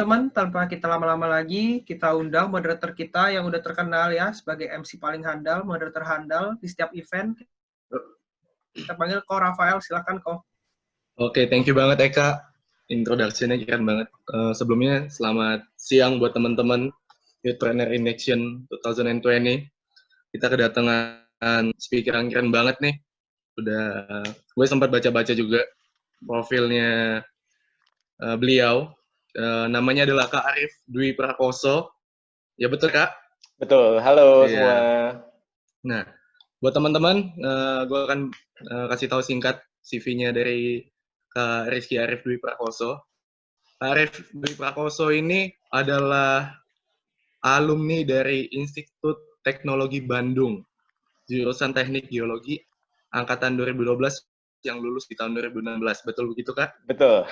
teman-teman, tanpa kita lama-lama lagi, kita undang moderator kita yang udah terkenal ya sebagai MC paling handal, moderator handal di setiap event. Kita panggil Ko Rafael, silakan Ko. Oke, thank you banget Eka. Introduction-nya keren banget. Sebelumnya selamat siang buat teman-teman Youthpreneur in Action 2020. Kita kedatangan speaker yang keren banget nih. Gue sempat baca-baca juga profilnya beliau. Namanya adalah Kak Arif Dwi Prakoso. Ya betul Kak? Betul, halo semua. Nah, buat teman-teman, gue akan kasih tahu singkat CV-nya dari Kak Rizky Arif Dwi Prakoso. Kak Arif Dwi Prakoso ini adalah alumni dari Institut Teknologi Bandung, jurusan Teknik Geologi, angkatan 2012 yang lulus di tahun 2016. Betul begitu, Kak? Betul.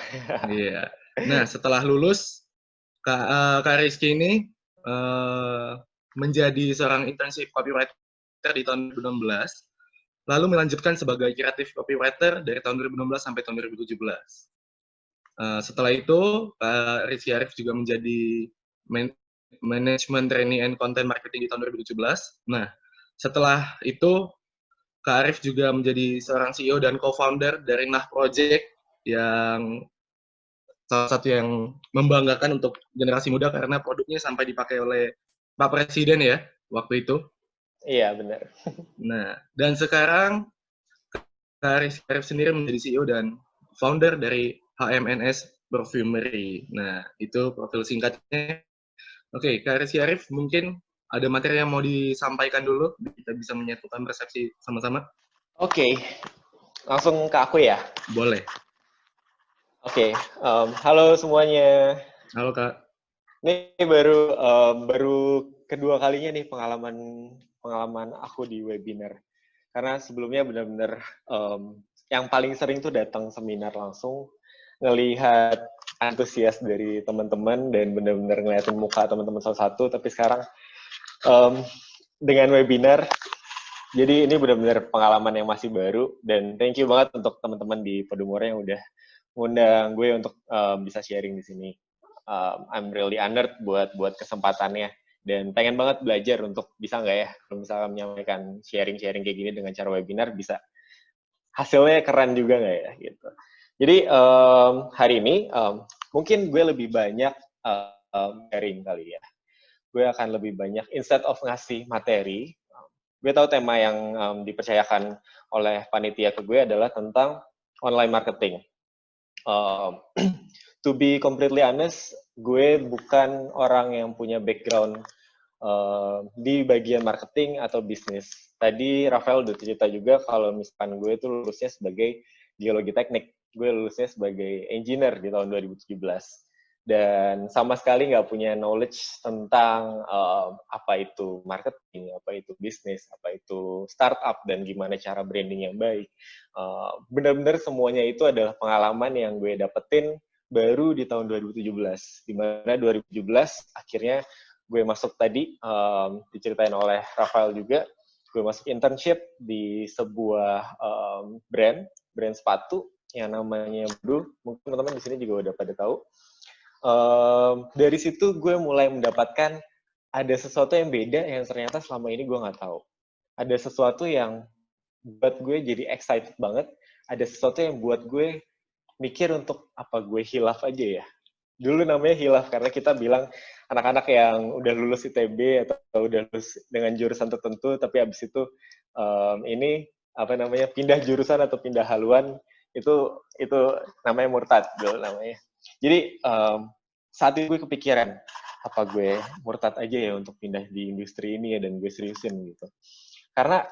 Iya. Nah, setelah lulus, Kak Rizky ini menjadi seorang internship copywriter di tahun 2016, lalu melanjutkan sebagai creative copywriter dari tahun 2016 sampai tahun 2017. Setelah itu, Kak Rizky Arif juga menjadi Management Trainee and Content Marketing di tahun 2017. Nah, setelah itu, Kak Arif juga menjadi seorang CEO dan co-founder dari Nah Project, yang salah satu yang membanggakan untuk generasi muda karena produknya sampai dipakai oleh Pak Presiden ya, waktu itu. Iya, benar. Nah, dan sekarang Kak Rizky Arif sendiri menjadi CEO dan founder dari HMNS Perfumery. Nah, itu profil singkatnya. Oke, Kak Rizky Arif, mungkin ada materi yang mau disampaikan dulu, kita bisa menyatukan persepsi sama-sama. Oke, langsung ke aku ya? Boleh. Oke, halo semuanya. Halo, Kak. Ini baru kedua kalinya nih pengalaman aku di webinar. Karena sebelumnya benar-benar yang paling sering tuh datang seminar langsung, ngelihat antusias dari teman-teman dan benar-benar ngeliatin muka teman-teman satu-satu. Tapi sekarang dengan webinar, jadi ini benar-benar pengalaman yang masih baru. Dan thank you banget untuk teman-teman di Podomoro yang udah ngundang gue untuk bisa sharing di sini. I'm really honored buat kesempatannya. Dan pengen banget belajar untuk bisa nggak ya, kalau misalnya menyampaikan sharing-sharing kayak gini dengan cara webinar, bisa hasilnya keren juga nggak ya, gitu. Jadi hari ini mungkin gue lebih banyak sharing kali ya. Gue akan lebih banyak, instead of ngasih materi, gue tahu tema yang dipercayakan oleh panitia ke gue adalah tentang online marketing. To be completely honest, gue bukan orang yang punya background di bagian marketing atau bisnis. Tadi Rafael udah cerita juga kalau misalkan gue itu lulusnya sebagai geologi teknik. Gue lulusnya sebagai engineer di tahun 2017. Dan sama sekali nggak punya knowledge tentang apa itu marketing, apa itu bisnis, apa itu startup, dan gimana cara branding yang baik. Benar-benar semuanya itu adalah pengalaman yang gue dapetin baru di tahun 2017. Di mana 2017 akhirnya gue masuk tadi, diceritain oleh Rafael juga, gue masuk internship di sebuah brand sepatu yang namanya Blue. Mungkin teman-teman di sini juga udah pada tahu. Dari situ gue mulai mendapatkan ada sesuatu yang beda yang ternyata selama ini gue nggak tahu. Ada sesuatu yang buat gue jadi excited banget. Ada sesuatu yang buat gue mikir untuk apa gue hilaf aja ya. Dulu namanya hilaf karena kita bilang anak-anak yang udah lulus ITB atau udah lulus dengan jurusan tertentu, tapi abis itu ini apa namanya pindah jurusan atau pindah haluan, itu namanya murtad dulu namanya. Jadi saat itu gue kepikiran apa gue murtad aja ya untuk pindah di industri ini ya, dan gue seriusin gitu. Karena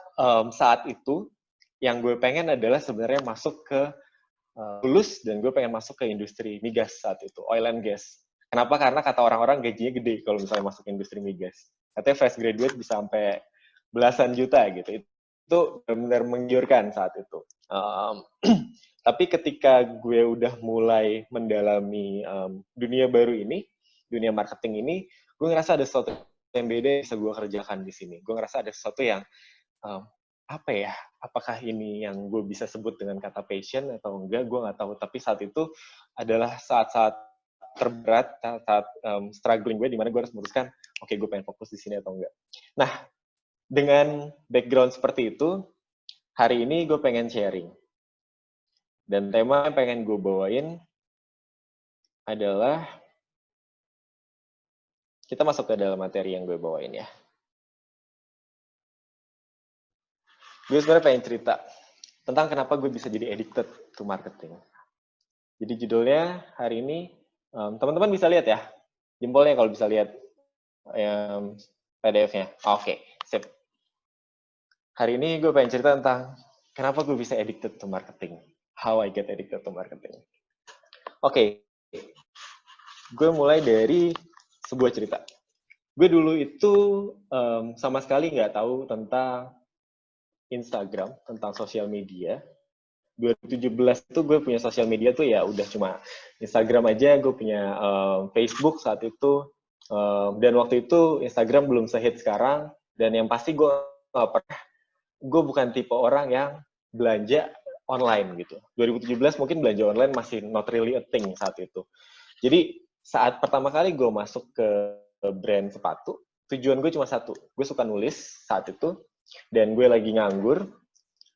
saat itu yang gue pengen adalah sebenarnya masuk ke lulus, dan gue pengen masuk ke industri migas saat itu, oil and gas. Kenapa? Karena kata orang-orang gajinya gede kalau misalnya masuk industri migas. Katanya fresh graduate bisa sampai belasan juta gitu. Itu benar-benar menggiurkan saat itu. Tapi ketika gue udah mulai mendalami dunia baru ini, dunia marketing ini, gue ngerasa ada sesuatu yang beda yang bisa gue kerjakan di sini. Gue ngerasa ada sesuatu yang apa ya, apakah ini yang gue bisa sebut dengan kata passion atau enggak, gue nggak tahu. Tapi saat itu adalah saat-saat terberat, saat struggling gue, di mana gue harus memutuskan, oke, gue pengen fokus di sini atau enggak. Nah, dengan background seperti itu, hari ini gue pengen sharing. Dan tema yang pengen gue bawain adalah, kita masuk ke dalam materi yang gue bawain ya. Gue sebenarnya pengen cerita tentang kenapa gue bisa jadi addicted to marketing. Jadi judulnya hari ini, teman-teman bisa lihat ya, jempolnya kalau bisa lihat PDF-nya. Oke, sip. Hari ini gue pengen cerita tentang kenapa gue bisa addicted to marketing. How I get addicted to marketing. Oke, gue mulai dari sebuah cerita. Gue dulu itu sama sekali nggak tahu tentang Instagram, tentang sosial media. 2017 itu gue punya sosial media tuh ya udah cuma Instagram aja, gue punya Facebook saat itu, dan waktu itu Instagram belum sehits sekarang, dan yang pasti gue bukan tipe orang yang belanja online gitu. 2017 mungkin belanja online masih not really a thing saat itu. Jadi saat pertama kali gue masuk ke brand sepatu, tujuan gue cuma satu, gue suka nulis saat itu, dan gue lagi nganggur.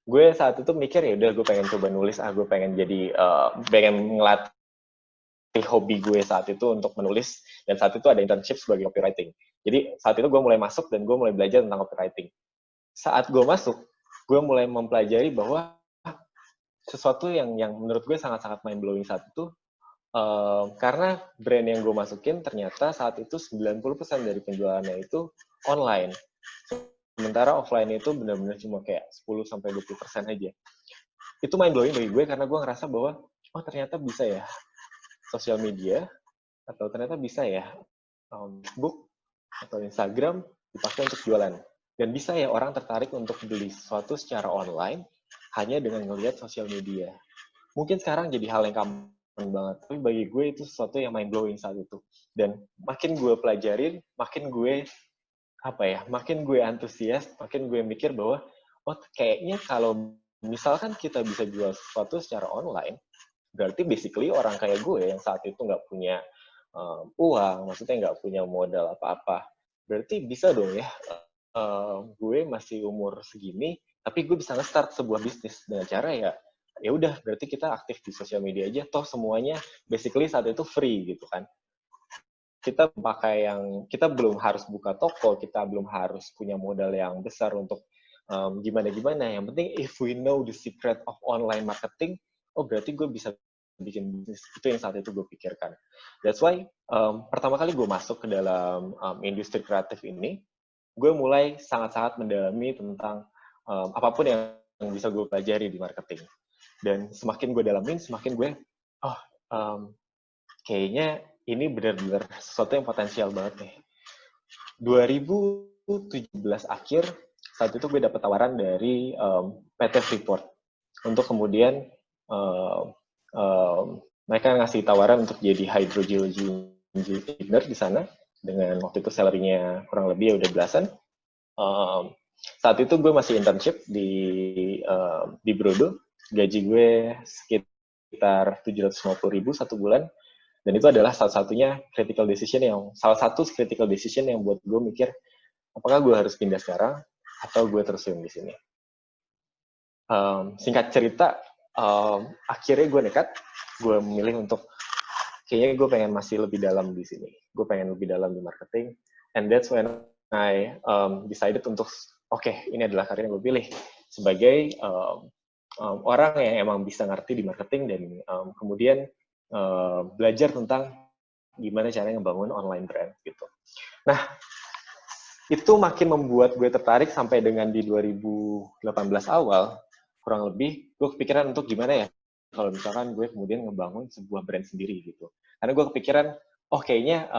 Gue saat itu mikir ya udah gue pengen coba nulis, gue pengen jadi pengen ngelatih hobi gue saat itu untuk menulis, dan saat itu ada internship sebagai copywriting. Jadi saat itu gue mulai masuk dan gue mulai belajar tentang copywriting. Saat gue masuk, gue mulai mempelajari bahwa sesuatu yang menurut gue sangat-sangat mind blowing saat itu, karena brand yang gue masukin ternyata saat itu 90% dari penjualannya itu online. Sementara offline itu benar-benar cuma kayak 10-20% aja. Itu mind blowing bagi gue karena gue ngerasa bahwa, oh ternyata bisa ya sosial media, atau ternyata bisa ya Facebook atau Instagram dipakai untuk jualan. Dan bisa ya orang tertarik untuk beli sesuatu secara online hanya dengan ngelihat sosial media. Mungkin sekarang jadi hal yang common banget, tapi bagi gue itu sesuatu yang mind blowing saat itu. Dan makin gue pelajarin, makin gue antusias, makin gue mikir bahwa, oh kayaknya kalau misalkan kita bisa jual sesuatu secara online, berarti basically orang kayak gue yang saat itu nggak punya uang, maksudnya nggak punya modal apa-apa, berarti bisa dong ya, gue masih umur segini, tapi gue bisa nge-start sebuah bisnis dengan cara ya udah, berarti kita aktif di sosial media aja, toh semuanya basically saat itu free gitu kan. Kita belum harus buka toko, kita belum harus punya modal yang besar untuk gimana-gimana. Yang penting if we know the secret of online marketing, oh berarti gue bisa bikin bisnis. Itu yang saat itu gue pikirkan. That's why pertama kali gue masuk ke dalam industri kreatif ini, gue mulai sangat-sangat mendalami tentang apapun yang bisa gue pelajari di marketing. Dan semakin gue dalamin, semakin gue, kayaknya ini benar-benar sesuatu yang potensial banget nih. 2017 akhir, saat itu gue dapat tawaran dari PT Freeport untuk kemudian mereka ngasih tawaran untuk jadi hydrogeology engineer di sana, dengan waktu itu salary-nya kurang lebih udah belasan. Saat itu gue masih internship di Brodo, gaji gue sekitar 750.000 satu bulan. Dan itu adalah salah satu critical decision yang buat gue mikir, apakah gue harus pindah sekarang atau gue terusin di sini. Singkat cerita, akhirnya gue nekat, gue memilih untuk kayaknya gue pengen masih lebih dalam di sini. Gue pengen lebih dalam di marketing, and that's when I decided untuk ini adalah karir yang gue pilih sebagai orang yang emang bisa ngerti di marketing, dan kemudian belajar tentang gimana caranya ngebangun online brand gitu. Nah, itu makin membuat gue tertarik sampai dengan di 2018 awal, kurang lebih, gue kepikiran untuk gimana ya kalau misalkan gue kemudian ngebangun sebuah brand sendiri gitu. Karena gue kepikiran, kayaknya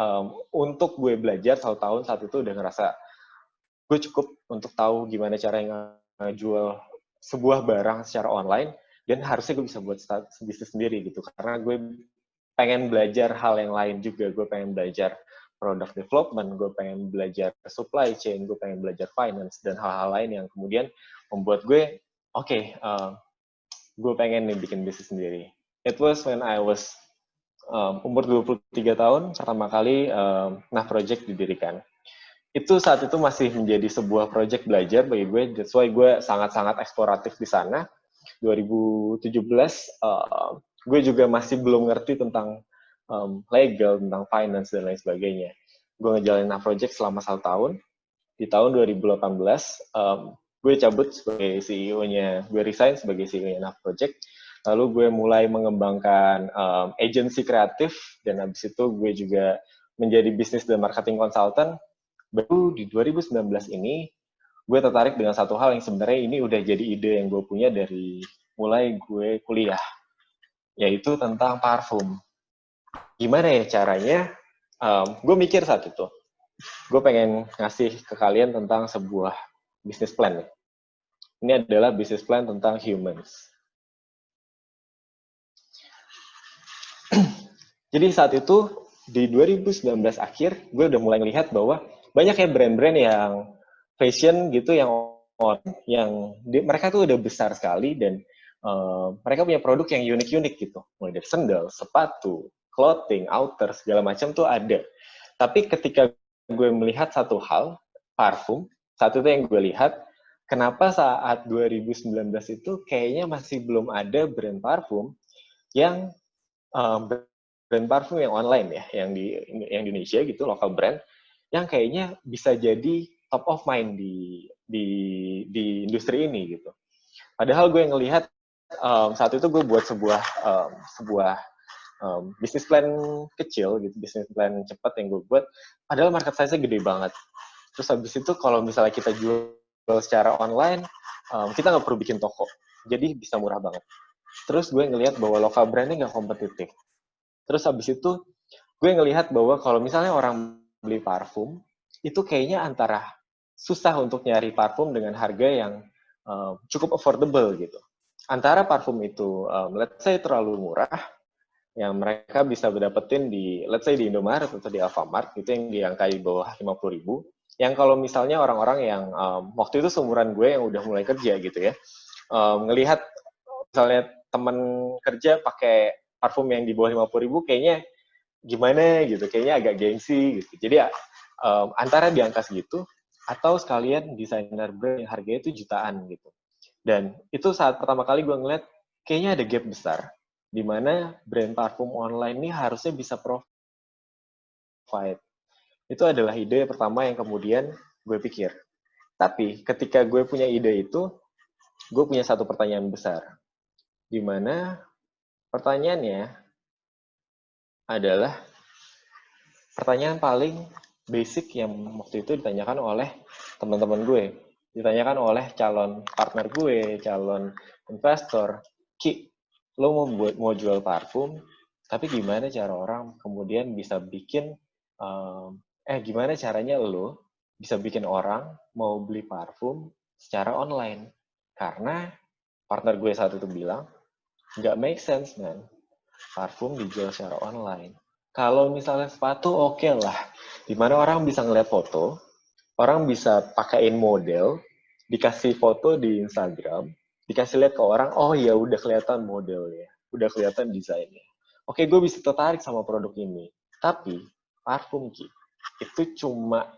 untuk gue belajar 1 tahun saat itu udah ngerasa gue cukup untuk tahu gimana caranya ngejual sebuah barang secara online, dan harusnya gue bisa buat bisnis sendiri gitu. Karena gue pengen belajar hal yang lain juga. Gue pengen belajar product development, gue pengen belajar supply chain, gue pengen belajar finance, dan hal-hal lain yang kemudian membuat gue, gue pengen nih bikin bisnis sendiri. It was when I was umur 23 tahun, pertama kali Nah Project didirikan. Itu saat itu masih menjadi sebuah project belajar bagi gue, that's why gue sangat-sangat eksploratif di sana. 2017, gue juga masih belum ngerti tentang legal, tentang finance, dan lain sebagainya. Gue ngejalanin Nah Project selama 1 tahun. Di tahun 2018, gue cabut sebagai CEO-nya, gue resign sebagai CEO-nya Nah Project. Lalu gue mulai mengembangkan agency kreatif, dan habis itu gue juga menjadi bisnis dan marketing consultant. Baru di 2019 ini, gue tertarik dengan satu hal yang sebenarnya ini udah jadi ide yang gue punya dari mulai gue kuliah, yaitu tentang parfum. Gimana ya caranya? Gue mikir saat itu, gue pengen ngasih ke kalian tentang sebuah business plan. Ini adalah business plan tentang humans. Jadi saat itu, di 2019 akhir, gue udah mulai melihat bahwa banyak ya brand-brand yang fashion gitu, yang mereka tuh udah besar sekali, dan mereka punya produk yang unik-unik gitu. Mulai dari sandal, sepatu, clothing, outer, segala macam tuh ada. Tapi ketika gue melihat satu hal, parfum, saat itu yang gue lihat, kenapa saat 2019 itu kayaknya masih belum ada brand parfum yang brand parfum yang online ya, yang di Indonesia gitu, lokal brand, yang kayaknya bisa jadi top of mind di industri ini gitu. Padahal gue ngelihat saat itu gue buat sebuah bisnis plan kecil gitu, bisnis plan cepat yang gue buat, padahal market size-nya gede banget. Terus habis itu kalau misalnya kita jual secara online, kita nggak perlu bikin toko, jadi bisa murah banget. Terus gue ngelihat bahwa lokal brandnya nggak kompetitif. Terus habis itu gue ngelihat bahwa kalau misalnya orang beli parfum, itu kayaknya antara susah untuk nyari parfum dengan harga yang cukup affordable gitu. Antara parfum itu, let's say terlalu murah, yang mereka bisa dapetin di, let's say di Indomaret atau di Alfamart, itu yang diangka di bawah 50.000. Yang kalau misalnya orang-orang yang waktu itu seumuran gue yang udah mulai kerja gitu ya, ngelihat misalnya teman kerja pakai parfum yang di bawah 50.000, kayaknya gimana gitu, kayaknya agak gengsi gitu. Jadi antara di angka segitu, atau sekalian desainer brand yang harganya itu jutaan gitu. Dan itu saat pertama kali gue ngeliat, kayaknya ada gap besar, di mana brand parfum online ini harusnya bisa provide. Itu adalah ide pertama yang kemudian gue pikir. Tapi ketika gue punya ide itu, gue punya satu pertanyaan besar, di mana pertanyaannya adalah pertanyaan paling basic yang waktu itu ditanyakan oleh teman-teman gue, ditanyakan oleh calon partner gue, calon investor. Ki, lo mau jual parfum, tapi gimana cara orang kemudian bisa bikin, gimana caranya lo bisa bikin orang mau beli parfum secara online? Karena partner gue saat itu bilang, nggak make sense, man. Parfum dijual secara online. Kalau misalnya sepatu, oke lah. Dimana orang bisa ngeliat foto, orang bisa pakaiin model, dikasih foto di Instagram, dikasih lihat ke orang, oh ya udah kelihatan modelnya, udah kelihatan desainnya. Oke, gue bisa tertarik sama produk ini. Tapi, parfum, Ki, itu cuma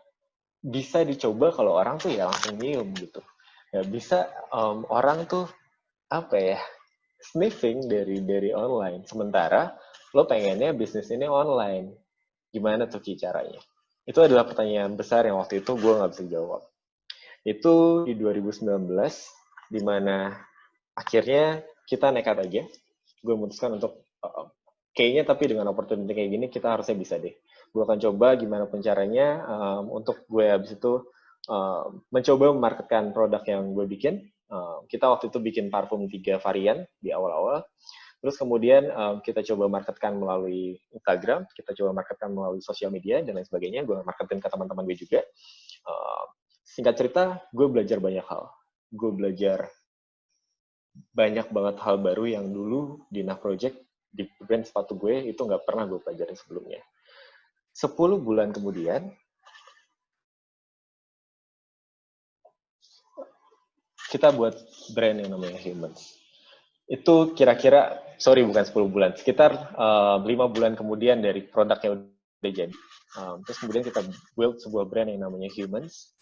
bisa dicoba kalau orang tuh ya langsung nyium gitu. Ya bisa orang tuh, apa ya, sniffing dari online. Sementara lo pengennya bisnis ini online. Gimana tuh Ki caranya? Itu adalah pertanyaan besar yang waktu itu gue nggak bisa jawab. Itu di 2019, di mana akhirnya kita nekat aja. Gue memutuskan untuk, kayaknya tapi dengan opportunity kayak gini, kita harusnya bisa deh. Gue akan coba gimana pun caranya untuk gue habis itu mencoba memarketkan produk yang gue bikin. Kita waktu itu bikin parfum 3 varian di awal-awal. Terus kemudian kita coba marketkan melalui Instagram, kita coba marketkan melalui sosial media, dan lain sebagainya. Gue marketin ke teman-teman gue juga. Singkat cerita, gue belajar banyak hal. Gue belajar banyak banget hal baru yang dulu di Nah Project, di brand sepatu gue, itu nggak pernah gue pelajarin sebelumnya. 10 bulan kemudian, kita buat brand yang namanya Humans. Itu kira-kira, sorry bukan 10 bulan, sekitar 5 bulan kemudian dari produknya udah jadi. Terus kemudian kita build sebuah brand yang namanya Humans,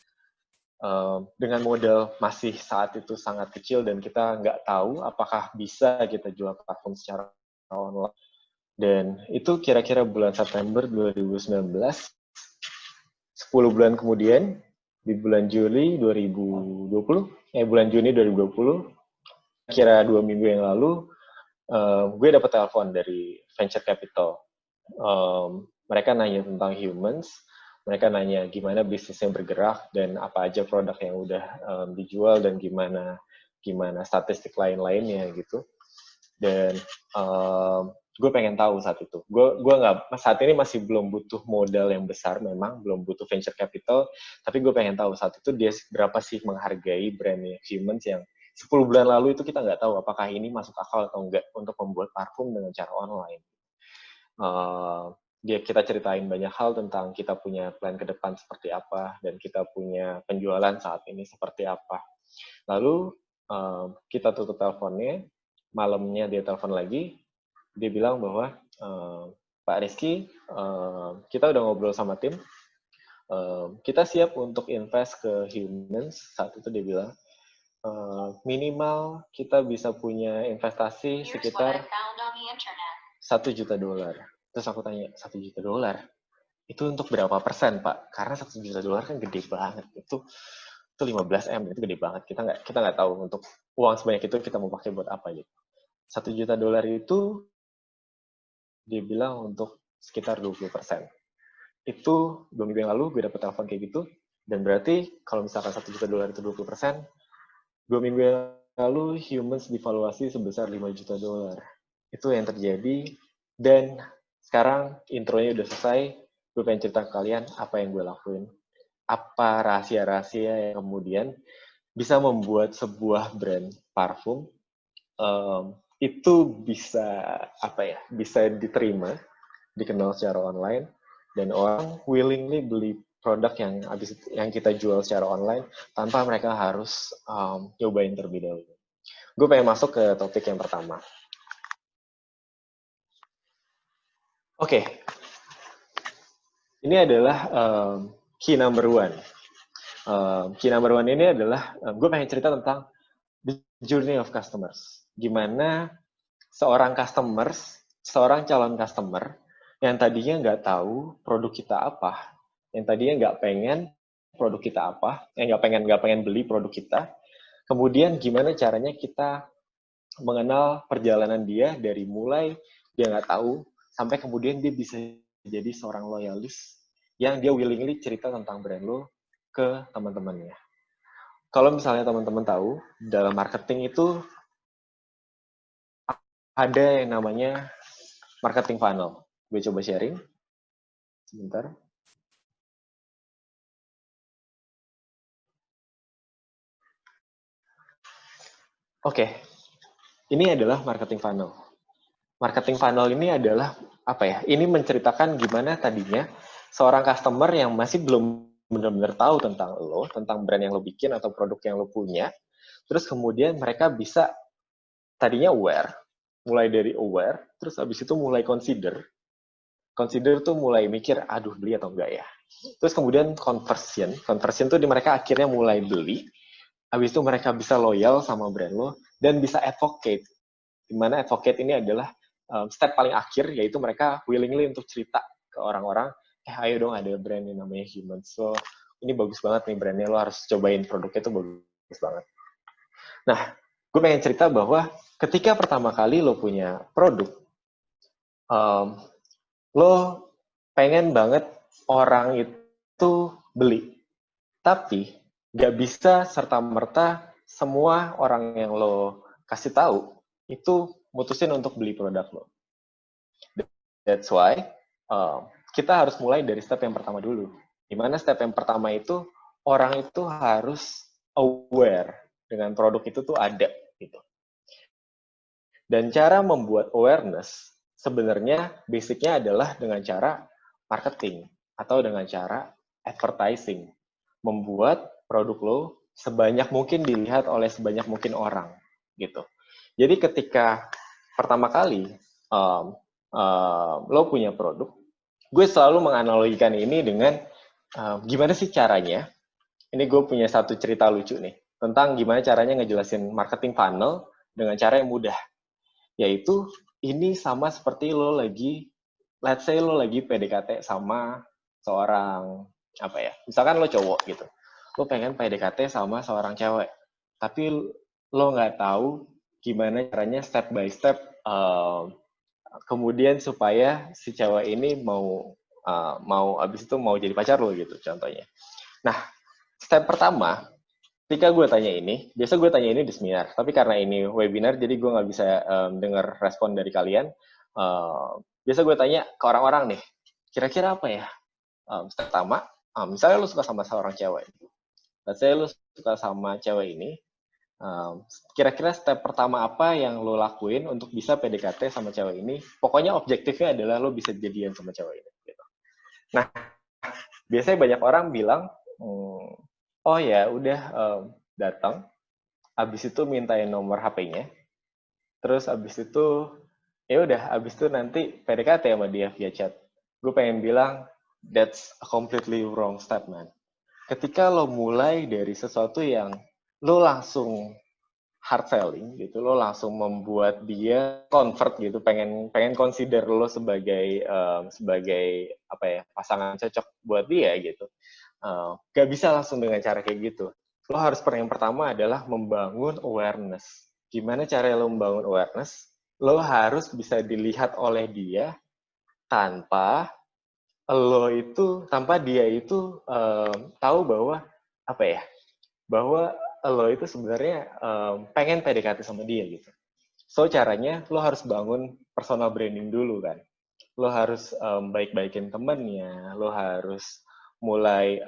dengan modal masih saat itu sangat kecil dan kita nggak tahu apakah bisa kita jual parfum secara online. Dan itu kira-kira bulan September 2019, 10 bulan kemudian, di bulan Juli 2020, bulan Juni 2020, kira 2 minggu yang lalu, gue dapat telepon dari venture capital. Mereka nanya tentang Humans, mereka nanya gimana bisnisnya bergerak dan apa aja produk yang udah dijual dan gimana statistik lain-lainnya gitu. Dan gue pengen tahu saat itu. Gue nggak, saat ini masih belum butuh modal yang besar, memang belum butuh venture capital, tapi gue pengen tahu saat itu dia berapa sih menghargai brandnya Humans yang 10 bulan lalu itu kita nggak tahu apakah ini masuk akal atau enggak untuk membuat parfum dengan cara online. Kita ceritain banyak hal tentang kita punya plan ke depan seperti apa dan kita punya penjualan saat ini seperti apa. Lalu kita tutup teleponnya, malamnya dia telepon lagi, dia bilang bahwa Pak Rizky, kita udah ngobrol sama tim, kita siap untuk invest ke Humans. Saat itu dia bilang minimal kita bisa punya investasi sekitar $1 juta. Terus aku tanya, $1 juta? Itu untuk berapa persen, Pak? Karena $1 juta kan gede banget. Itu 15 M, itu gede banget. Kita nggak tahu untuk uang sebanyak itu kita mau pakai buat apa gitu. $1 juta itu dia bilang untuk sekitar 20%. Itu 2 minggu yang lalu gue dapet telepon kayak gitu, dan berarti kalau misalkan $1 juta itu 20%, 2 minggu yang lalu Humans divaluasi sebesar $5 juta. Itu yang terjadi, dan sekarang intronya udah selesai. Gue pengen cerita ke kalian apa yang gue lakuin. Apa rahasia-rahasia yang kemudian bisa membuat sebuah brand parfum itu bisa bisa diterima, dikenal secara online, dan orang willingly beli produk yang kita jual secara online tanpa mereka harus nyobain terlebih dahulu. Gue pengen masuk ke topik yang pertama. Oke. Ini adalah key number one. Key number one ini adalah, gue pengen cerita tentang the journey of customers. Gimana seorang calon customer yang tadinya nggak tahu produk kita apa, yang tadinya nggak pengen produk kita apa, yang nggak pengen beli produk kita, kemudian gimana caranya kita mengenal perjalanan dia dari mulai dia nggak tahu sampai kemudian dia bisa jadi seorang loyalis yang dia willingly cerita tentang brand lo ke teman-temannya. Kalau misalnya teman-teman tahu, dalam marketing itu ada yang namanya marketing funnel. Gue coba sharing. Sebentar. Oke. Ini adalah marketing funnel. Marketing funnel ini adalah ini menceritakan gimana tadinya seorang customer yang masih belum benar-benar tahu tentang lo, tentang brand yang lo bikin atau produk yang lo punya. Terus kemudian mereka bisa tadinya aware, mulai dari aware, terus habis itu mulai consider. Consider tuh mulai mikir, aduh beli atau enggak ya. Terus kemudian conversion tuh di mereka akhirnya mulai beli. Habis itu mereka bisa loyal sama brand lo dan bisa advocate. Dimana advocate ini adalah step paling akhir, yaitu mereka willingly untuk cerita ke orang-orang, ayo dong ada brand yang namanya Humans. So, ini bagus banget nih brandnya, lo harus cobain produknya, itu bagus banget. Nah, gue pengen cerita bahwa ketika pertama kali lo punya produk, lo pengen banget orang itu beli. Tapi nggak bisa serta-merta semua orang yang lo kasih tahu itu mutusin untuk beli produk lo. That's why kita harus mulai dari step yang pertama dulu. Dimana step yang pertama itu orang itu harus aware dengan produk itu tuh ada gitu. Dan cara membuat awareness sebenarnya basicnya adalah dengan cara marketing atau dengan cara advertising. Membuat produk lo sebanyak mungkin dilihat oleh sebanyak mungkin orang gitu. Jadi ketika pertama kali lo punya produk, gue selalu menganalogikan ini dengan gimana sih caranya. Ini gue punya satu cerita lucu nih tentang gimana caranya ngejelasin marketing funnel dengan cara yang mudah. Yaitu ini sama seperti lo lagi, let's say lo lagi PDKT sama seorang, apa ya, misalkan lo cowok gitu. Lo pengen PDKT sama seorang cewek. Tapi lo nggak tahu gimana caranya step by step kemudian supaya si cewek ini mau abis itu mau jadi pacar lo gitu contohnya. Nah, step pertama, ketika gue tanya ini, biasa gue tanya ini di seminar, tapi karena ini webinar, jadi gue nggak bisa dengar respon dari kalian. Biasa gue tanya ke orang-orang nih, kira-kira apa ya? Step pertama, misalnya lo suka sama seorang cewek. Let's say lo suka sama cewek ini, kira-kira step pertama apa yang lo lakuin untuk bisa PDKT sama cewek ini? Pokoknya objektifnya adalah lo bisa jadian sama cewek ini. Gitu. Nah, biasanya banyak orang bilang, oh ya udah datang, abis itu mintain nomor HP-nya, terus abis itu ya udah, abis itu nanti PDKT sama dia via chat. Gue pengen bilang that's a completely wrong step, man. Ketika lo mulai dari sesuatu yang lo langsung hard selling gitu, lo langsung membuat dia convert gitu, pengen consider lo sebagai apa ya, pasangan cocok buat dia gitu. Gak bisa langsung dengan cara kayak gitu. Lo harus yang pertama adalah membangun awareness. Gimana cara lo membangun awareness? Lo harus bisa dilihat oleh dia tanpa dia itu tahu bahwa apa ya, bahwa lo itu sebenarnya pengen PDKT sama dia gitu. So caranya lo harus bangun personal branding dulu kan. Lo harus baik-baikin temennya, lo harus mulai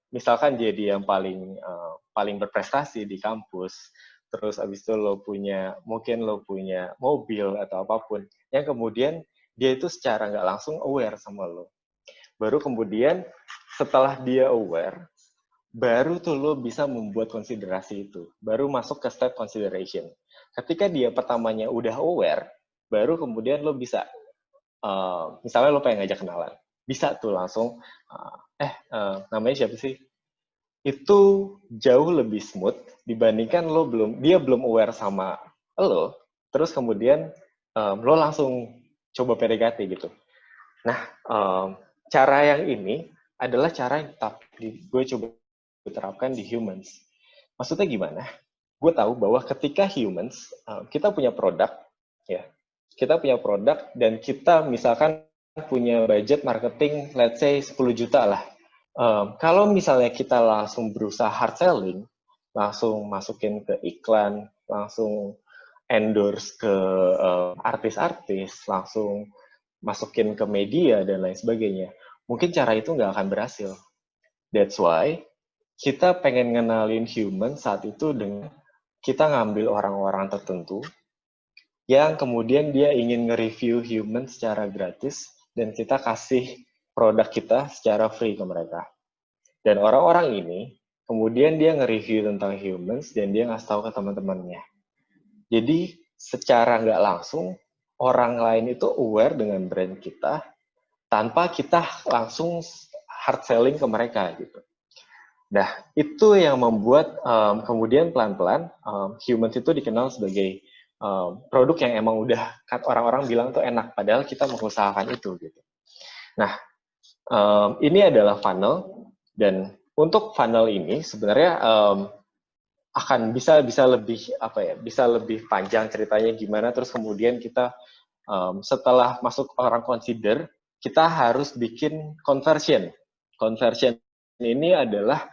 misalkan jadi yang paling berprestasi di kampus. Terus abis itu mungkin lo punya mobil atau apapun yang kemudian dia itu secara nggak langsung aware sama lo. Baru kemudian setelah dia aware, baru tuh lo bisa membuat konsiderasi itu. Baru masuk ke step consideration. Ketika dia pertamanya udah aware, baru kemudian lo bisa, misalnya lo pengen ngajak kenalan. Bisa tuh langsung, namanya siapa sih? Itu jauh lebih smooth dibandingkan dia belum aware sama lo, terus kemudian lo langsung coba PDKT gitu. Nah, cara yang ini adalah cara yang gue coba terapkan di humans. Maksudnya gimana? Gue tahu bahwa ketika humans, kita punya produk, ya, kita punya produk dan kita misalkan punya budget marketing, let's say 10 juta lah. Kalau misalnya kita langsung berusaha hard selling, langsung masukin ke iklan, langsung endorse ke artis-artis, langsung masukin ke media dan lain sebagainya, mungkin cara itu nggak akan berhasil. That's why kita pengen ngenalin human saat itu dengan kita ngambil orang-orang tertentu yang kemudian dia ingin nge-review human secara gratis dan kita kasih produk kita secara free ke mereka. Dan orang-orang ini kemudian dia nge-review tentang humans dan dia ngasih tahu ke teman-temannya. Jadi secara nggak langsung orang lain itu aware dengan brand kita tanpa kita langsung hard selling ke mereka gitu. Nah, itu yang membuat kemudian pelan-pelan humans itu dikenal sebagai produk yang emang udah orang-orang bilang tuh enak, padahal kita mengusahakan itu gitu. Nah, ini adalah funnel dan untuk funnel ini sebenarnya akan bisa lebih panjang ceritanya gimana, terus kemudian kita setelah masuk orang consider, kita harus bikin conversion. Conversion ini adalah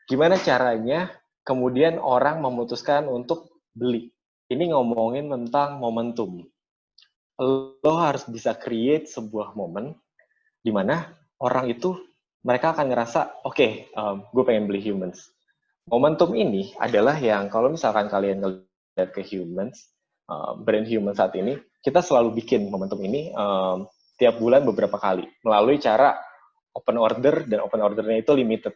gimana caranya kemudian orang memutuskan untuk beli. Ini ngomongin tentang momentum. Lo harus bisa create sebuah momen di mana orang itu mereka akan ngerasa, oke, gue pengen beli humans. Momentum ini adalah yang kalau misalkan kalian ngeliat ke humans, brand human saat ini, kita selalu bikin momentum ini tiap bulan beberapa kali melalui cara open order, dan open ordernya itu limited.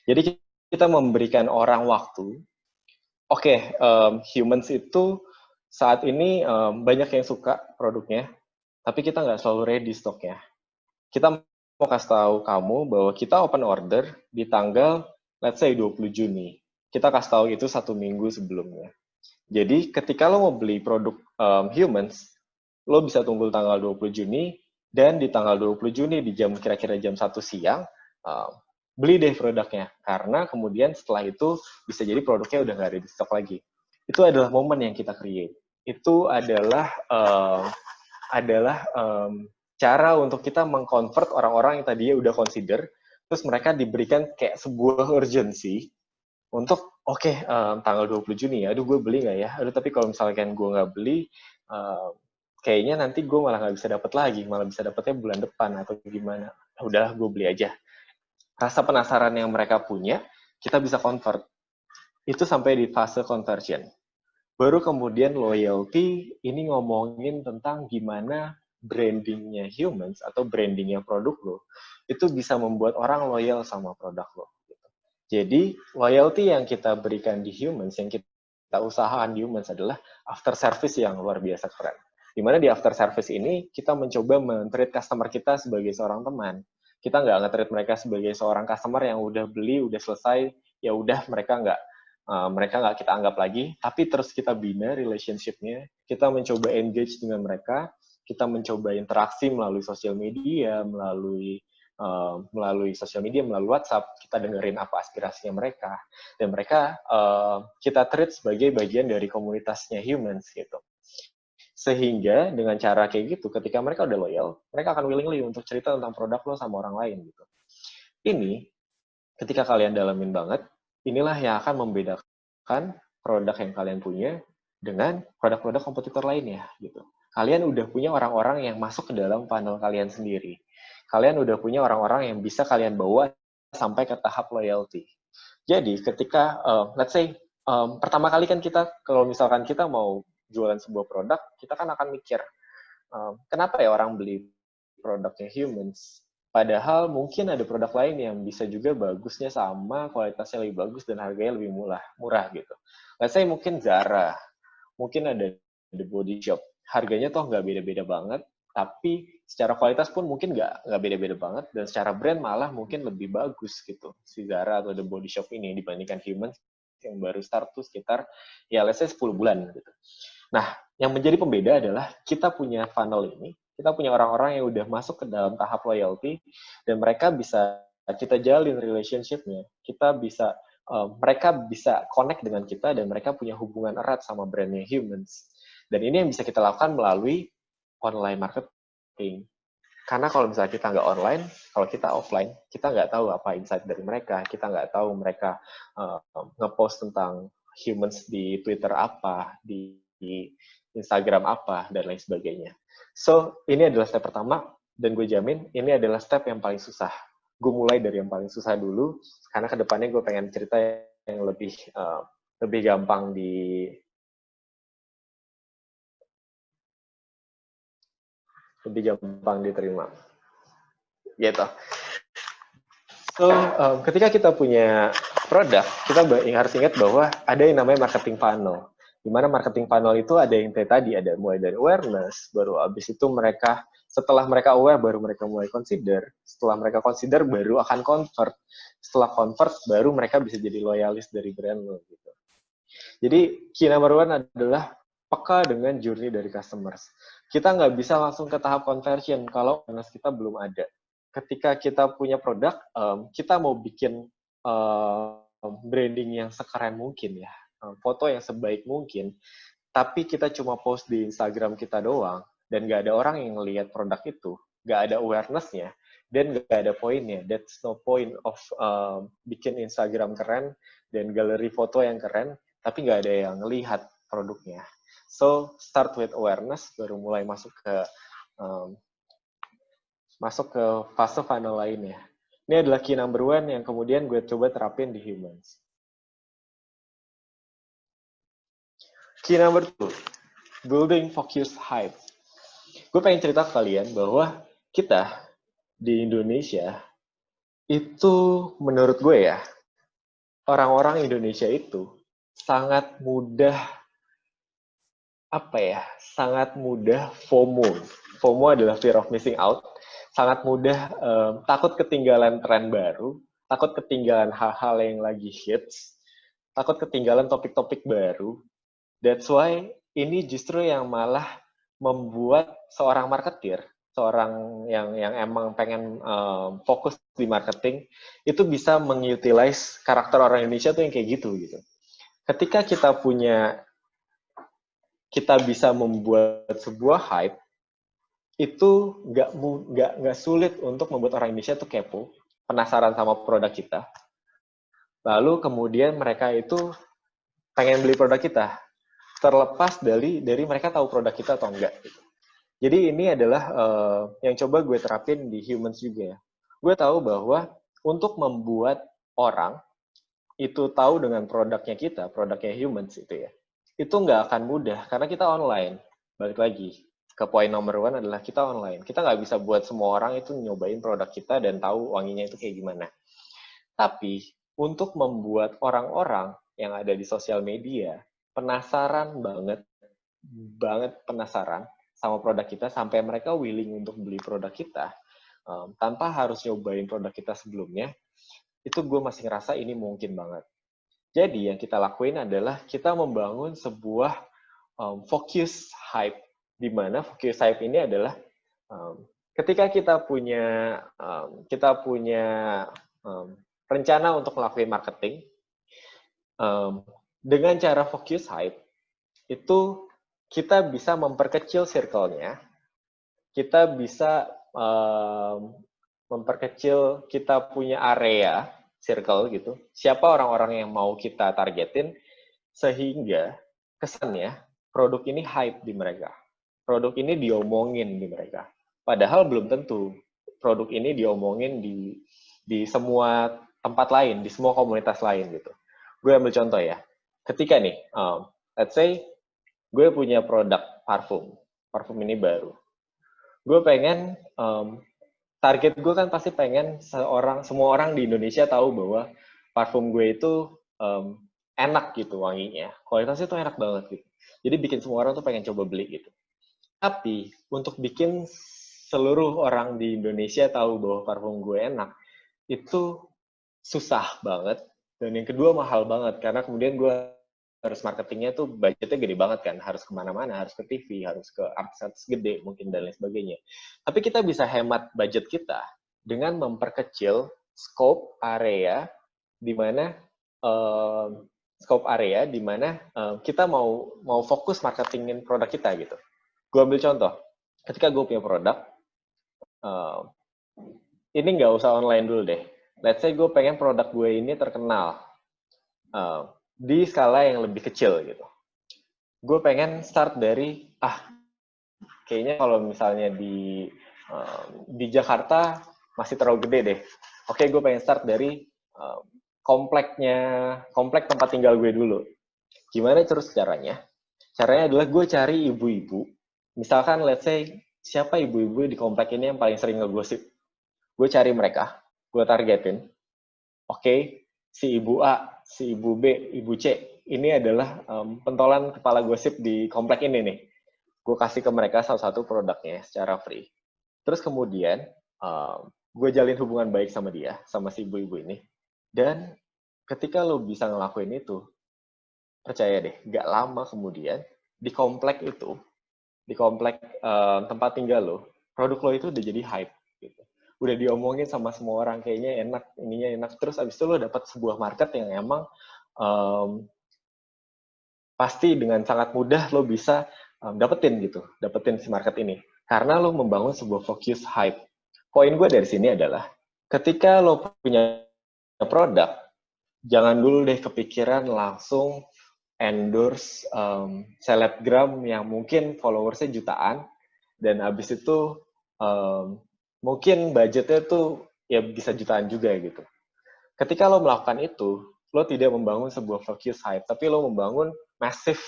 Jadi kita memberikan orang waktu Oke, humans itu saat ini banyak yang suka produknya, tapi kita nggak selalu ready stoknya. Kita mau kasih tahu kamu bahwa kita open order di tanggal, let's say 20 Juni. Kita kasih tahu itu 1 minggu sebelumnya. Jadi ketika lo mau beli produk humans, lo bisa tunggu tanggal 20 Juni, dan di tanggal 20 Juni di jam kira-kira jam 1 siang, beli deh produknya. Karena kemudian setelah itu bisa jadi produknya udah nggak ada di stok lagi. Itu adalah momen yang kita create. Itu adalah cara untuk kita mengconvert orang-orang yang tadinya udah consider, terus mereka diberikan kayak sebuah urgency untuk tanggal 20 Juni ya, aduh gue beli nggak ya? Aduh tapi kalau misalkan gue nggak beli, kayaknya nanti gue malah nggak bisa dapat lagi, malah bisa dapatnya bulan depan atau gimana. Udahlah gue beli aja. Rasa penasaran yang mereka punya, kita bisa convert. Itu sampai di fase conversion. Baru kemudian loyalty, ini ngomongin tentang gimana brandingnya humans atau brandingnya produk lo, itu bisa membuat orang loyal sama produk lo. Jadi, loyalty yang kita berikan di humans, yang kita usahakan di humans adalah after service yang luar biasa keren. Dimana di after service ini, kita mencoba men-treat customer kita sebagai seorang teman. Kita nggak nge-treat mereka sebagai seorang customer yang udah beli, udah selesai, ya udah mereka nggak kita anggap lagi, tapi terus kita bina relationship-nya, kita mencoba engage dengan mereka, kita mencoba interaksi melalui sosial media, melalui sosial media, melalui WhatsApp, kita dengerin apa aspirasinya mereka, dan mereka kita treat sebagai bagian dari komunitasnya humans gitu. Sehingga dengan cara kayak gitu, ketika mereka udah loyal, mereka akan willingly untuk cerita tentang produk lo sama orang lain gitu. Ini, ketika kalian dalamin banget, inilah yang akan membedakan produk yang kalian punya dengan produk-produk kompetitor lainnya gitu. Kalian udah punya orang-orang yang masuk ke dalam funnel kalian sendiri. Kalian udah punya orang-orang yang bisa kalian bawa sampai ke tahap loyalty. Jadi ketika, let's say, pertama kali kan kita, kalau misalkan kita mau jualan sebuah produk, kita kan akan mikir, kenapa ya orang beli produknya humans? Padahal mungkin ada produk lain yang bisa juga bagusnya sama, kualitasnya lebih bagus, dan harganya lebih murah gitu. Let's say mungkin Zara, mungkin ada The Body Shop. Harganya toh nggak beda-beda banget, tapi secara kualitas pun mungkin nggak beda-beda banget, dan secara brand malah mungkin lebih bagus gitu, si Zara atau The Body Shop ini dibandingkan humans yang baru start tuh sekitar, ya let's say 10 bulan gitu. Nah, yang menjadi pembeda adalah kita punya funnel ini, kita punya orang-orang yang udah masuk ke dalam tahap loyalty, dan mereka bisa kita jalin relationship-nya, mereka bisa connect dengan kita, dan mereka punya hubungan erat sama brandnya humans. Dan ini yang bisa kita lakukan melalui online marketing. Karena kalau misalnya kita nggak online, kalau kita offline, kita nggak tahu apa insight dari mereka, kita nggak tahu mereka nge-post tentang humans di Twitter apa, di Instagram apa, dan lain sebagainya. So, ini adalah step pertama, dan gue jamin ini adalah step yang paling susah. Gue mulai dari yang paling susah dulu, karena kedepannya gue pengen cerita yang lebih gampang diterima. Gitu. So, ketika kita punya produk, kita harus ingat bahwa ada yang namanya marketing funnel. Di mana marketing funnel itu ada yang tadi, ada mulai dari awareness, baru habis itu setelah mereka aware, baru mereka mulai consider. Setelah mereka consider, baru akan convert. Setelah convert, baru mereka bisa jadi loyalis dari brand lo. Gitu. Jadi, key number one adalah peka dengan journey dari customers. Kita nggak bisa langsung ke tahap conversion kalau awareness kita belum ada. Ketika kita punya produk, kita mau bikin branding yang sekeren mungkin ya, foto yang sebaik mungkin, tapi kita cuma post di Instagram kita doang, dan nggak ada orang yang ngelihat produk itu, nggak ada awareness-nya, dan nggak ada poinnya. That's no point of bikin Instagram keren dan galeri foto yang keren, tapi nggak ada yang ngelihat produknya. So, start with awareness, baru mulai masuk ke fase funnel lainnya. Ini adalah key number one yang kemudian gue coba terapin di humans. Key number two, building focus hype. Gue pengen cerita ke kalian bahwa kita di Indonesia itu, menurut gue ya, orang-orang Indonesia itu sangat mudah sangat mudah FOMO. FOMO adalah fear of missing out. Sangat mudah takut ketinggalan tren baru, takut ketinggalan hal-hal yang lagi hits, takut ketinggalan topik-topik baru. That's why ini justru yang malah membuat seorang marketer, seorang yang emang pengen fokus di marketing, itu bisa mengutilize karakter orang Indonesia tuh yang kayak gitu. Ketika kita bisa membuat sebuah hype, itu nggak sulit untuk membuat orang Indonesia tuh kepo, penasaran sama produk kita. Lalu kemudian mereka itu pengen beli produk kita, terlepas dari mereka tahu produk kita atau enggak. Jadi ini adalah yang coba gue terapin di Humans juga ya. Gue tahu bahwa untuk membuat orang itu tahu dengan produknya kita, produknya Humans itu ya, itu nggak akan mudah karena kita online. Balik lagi ke poin nomor 1 adalah kita online. Kita nggak bisa buat semua orang itu nyobain produk kita dan tahu wanginya itu kayak gimana. Tapi untuk membuat orang-orang yang ada di sosial media penasaran banget penasaran sama produk kita sampai mereka willing untuk beli produk kita tanpa harus nyobain produk kita sebelumnya, itu gue masih ngerasa ini mungkin banget. Jadi yang kita lakuin adalah kita membangun sebuah focus hype, di mana focus hype ini adalah ketika kita punya rencana untuk melakukan marketing, dengan cara focus hype itu kita bisa memperkecil circle-nya, kita bisa memperkecil kita punya area circle gitu. Siapa orang-orang yang mau kita targetin sehingga kesannya produk ini hype di mereka. Produk ini diomongin di mereka. Padahal belum tentu produk ini diomongin di semua tempat lain, di semua komunitas lain gitu. Gue ambil contoh ya. Ketika nih, let's say gue punya produk parfum. Parfum ini baru. Gue pengen target gue kan pasti pengen semua orang di Indonesia tahu bahwa parfum gue itu enak gitu wanginya, kualitasnya tuh enak banget gitu. Jadi bikin semua orang tuh pengen coba beli gitu. Tapi untuk bikin seluruh orang di Indonesia tahu bahwa parfum gue enak, itu susah banget. Dan yang kedua mahal banget, karena kemudian gue harus marketingnya tuh budgetnya gede banget kan, harus kemana-mana, harus ke TV, harus ke artis-artis gede mungkin dan lain sebagainya. Tapi kita bisa hemat budget kita dengan memperkecil scope area di mana kita mau fokus marketingin produk kita gitu. Gue ambil contoh, ketika gue punya produk, ini nggak usah online dulu deh. Let's say gue pengen produk gue ini terkenal di skala yang lebih kecil gitu. Gue pengen start dari kayaknya kalau misalnya di Jakarta masih terlalu gede deh. Oke, gue pengen start dari komplek tempat tinggal gue dulu. Gimana terus caranya? Caranya adalah gue cari ibu-ibu. Misalkan let's say siapa ibu-ibu di komplek ini yang paling sering ngegosip. Gue cari mereka, gue targetin. Oke, si ibu A, si ibu B, ibu C, ini adalah pentolan kepala gosip di komplek ini nih. Gue kasih ke mereka salah satu produknya secara free. Terus kemudian gue jalin hubungan baik sama dia, sama si ibu-ibu ini. Dan ketika lo bisa ngelakuin itu, percaya deh, gak lama kemudian di komplek itu, di komplek tempat tinggal lo, produk lo itu udah jadi hype. Gitu. Udah diomongin sama semua orang, kayaknya enak, ininya enak. Terus abis itu lo dapat sebuah market yang emang pasti dengan sangat mudah lo bisa dapetin si market ini. Karena lo membangun sebuah focus hype. Poin gue dari sini adalah, ketika lo punya produk, jangan dulu deh kepikiran langsung endorse selebgram yang mungkin followersnya jutaan, dan abis itu mungkin budgetnya tuh ya bisa jutaan juga gitu. Ketika lo melakukan itu, lo tidak membangun sebuah focus hype, tapi lo membangun massive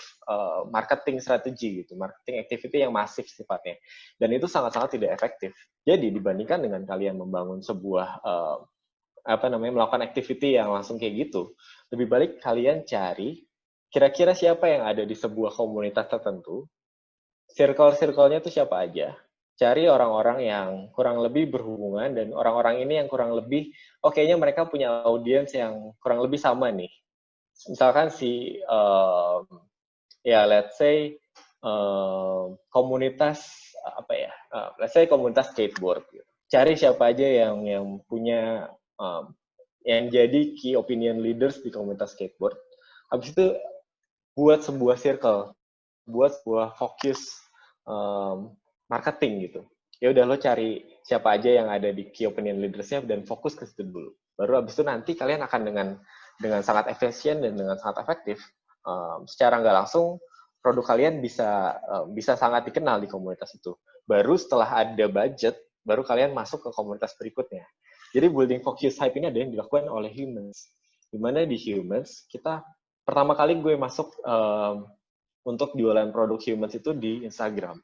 marketing strategi gitu, marketing activity yang masif sifatnya, dan itu sangat-sangat tidak efektif. Jadi dibandingkan dengan kalian membangun sebuah melakukan activity yang langsung kayak gitu, lebih baik kalian cari kira-kira siapa yang ada di sebuah komunitas tertentu, circle-circle-nya itu siapa aja. Cari orang-orang yang kurang lebih berhubungan, dan orang-orang ini yang kurang lebih, kayaknya mereka punya audiens yang kurang lebih sama nih. Misalkan let's say komunitas apa ya? Let's say komunitas skateboard. Gitu. Cari siapa aja yang punya yang jadi key opinion leaders di komunitas skateboard. Habis itu buat sebuah circle, buat sebuah fokus marketing gitu. Ya udah, lo cari siapa aja yang ada di key opinion leadersnya dan fokus ke situ dulu. Baru habis itu nanti kalian akan dengan sangat efisien dan dengan sangat efektif, secara nggak langsung produk kalian bisa sangat dikenal di komunitas itu. Baru setelah ada budget, baru kalian masuk ke komunitas berikutnya. Jadi building focus hype ini ada yang dilakukan oleh humans. Dimana di humans, pertama kali gue masuk untuk jualan produk humans itu di Instagram.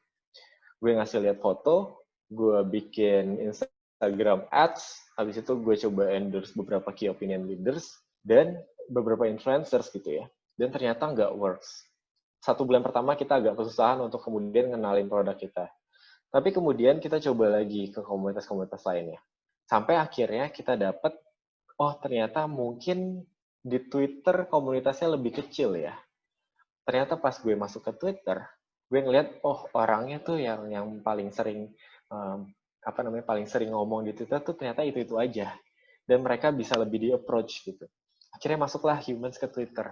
Gue ngasih lihat foto, gue bikin Instagram ads, habis itu gue coba endorse beberapa key opinion leaders, dan beberapa influencers gitu ya. Dan ternyata nggak works. 1 bulan pertama kita agak kesusahan untuk kemudian ngenalin produk kita. Tapi kemudian kita coba lagi ke komunitas-komunitas lainnya. Sampai akhirnya kita dapat, ternyata mungkin di Twitter komunitasnya lebih kecil ya. Ternyata pas gue masuk ke Twitter, gue ngeliat, orangnya tuh yang paling sering paling sering ngomong di Twitter tuh ternyata itu aja, dan mereka bisa lebih di approach gitu. Akhirnya masuklah humans ke Twitter.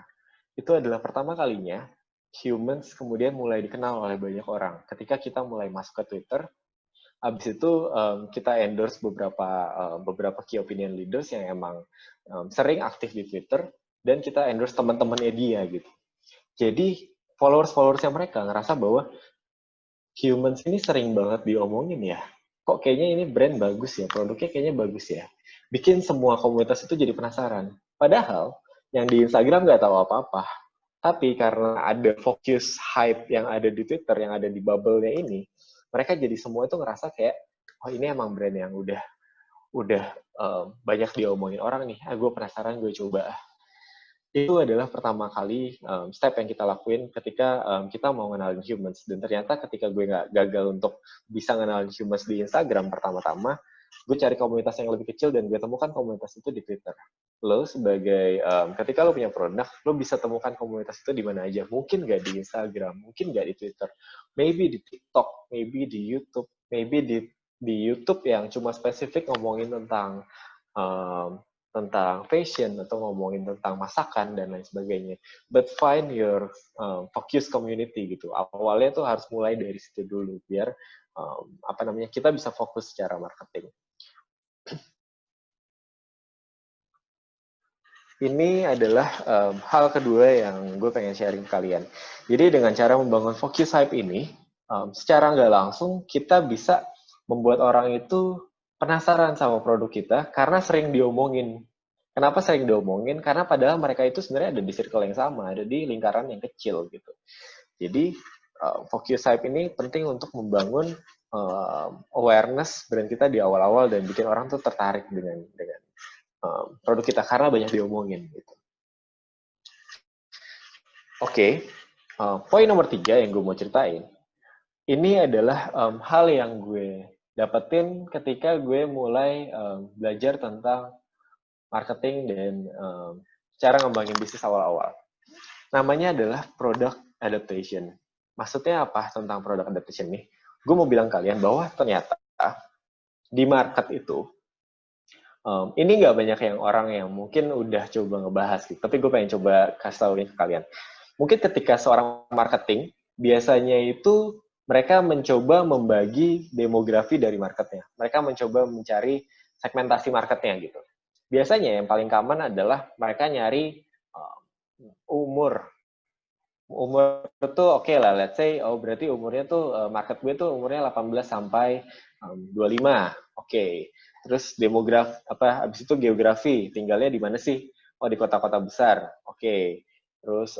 Itu adalah pertama kalinya humans kemudian mulai dikenal oleh banyak orang. Ketika kita mulai masuk ke Twitter, habis itu kita endorse beberapa key opinion leaders yang emang sering aktif di Twitter, dan kita endorse teman-temannya dia gitu. Jadi followers-followersnya mereka ngerasa bahwa humans ini sering banget diomongin ya. Kok kayaknya ini brand bagus ya, produknya kayaknya bagus ya. Bikin semua komunitas itu jadi penasaran. Padahal yang di Instagram nggak tahu apa-apa. Tapi karena ada focus hype yang ada di Twitter, yang ada di bubble-nya ini, mereka jadi semua itu ngerasa kayak, ini emang brand yang udah banyak diomongin orang nih. Gue penasaran, gue coba. Itu adalah pertama kali step yang kita lakuin ketika kita mau ngenalin humans. Dan ternyata ketika gue nggak gagal untuk bisa ngenalin humans di Instagram pertama-tama, gue cari komunitas yang lebih kecil dan gue temukan komunitas itu di Twitter. Lo sebagai, ketika lo punya produk, lo bisa temukan komunitas itu di mana aja. Mungkin nggak di Instagram, mungkin nggak di Twitter, maybe di TikTok, maybe di YouTube, maybe di YouTube yang cuma spesifik ngomongin tentang fashion atau ngomongin tentang masakan dan lain sebagainya. But find your focus community gitu. Awalnya tuh harus mulai dari situ dulu biar kita bisa fokus secara marketing. Ini adalah hal kedua yang gue pengen sharing ke kalian. Jadi dengan cara membangun focus hype ini, secara nggak langsung kita bisa membuat orang itu penasaran sama produk kita karena sering diomongin. Kenapa sering diomongin? Karena padahal mereka itu sebenarnya ada di circle yang sama, ada di lingkaran yang kecil gitu. Jadi focus hype ini penting untuk membangun awareness brand kita di awal-awal dan bikin orang tuh tertarik dengan produk kita karena banyak diomongin gitu. Oke. Poin nomor 3 yang gue mau ceritain, ini adalah hal yang gue dapetin ketika gue mulai belajar tentang marketing dan cara ngembangin bisnis awal-awal. Namanya adalah product adaptation. Maksudnya apa tentang product adaptation nih? Gue mau bilang kalian bahwa ternyata di market itu, ini nggak banyak yang orang yang mungkin udah coba ngebahas gitu, tapi gue pengen coba kasih tau ini ke kalian. Mungkin ketika seorang marketing, biasanya itu mereka mencoba membagi demografi dari marketnya. Mereka mencoba mencari segmentasi marketnya gitu. Biasanya yang paling common adalah mereka nyari umur. Umur itu oke lah, let's say, berarti umurnya tuh, market gue tuh umurnya 18 sampai 25. Oke. Terus habis itu geografi, tinggalnya di mana sih? Di kota-kota besar. Oke. Terus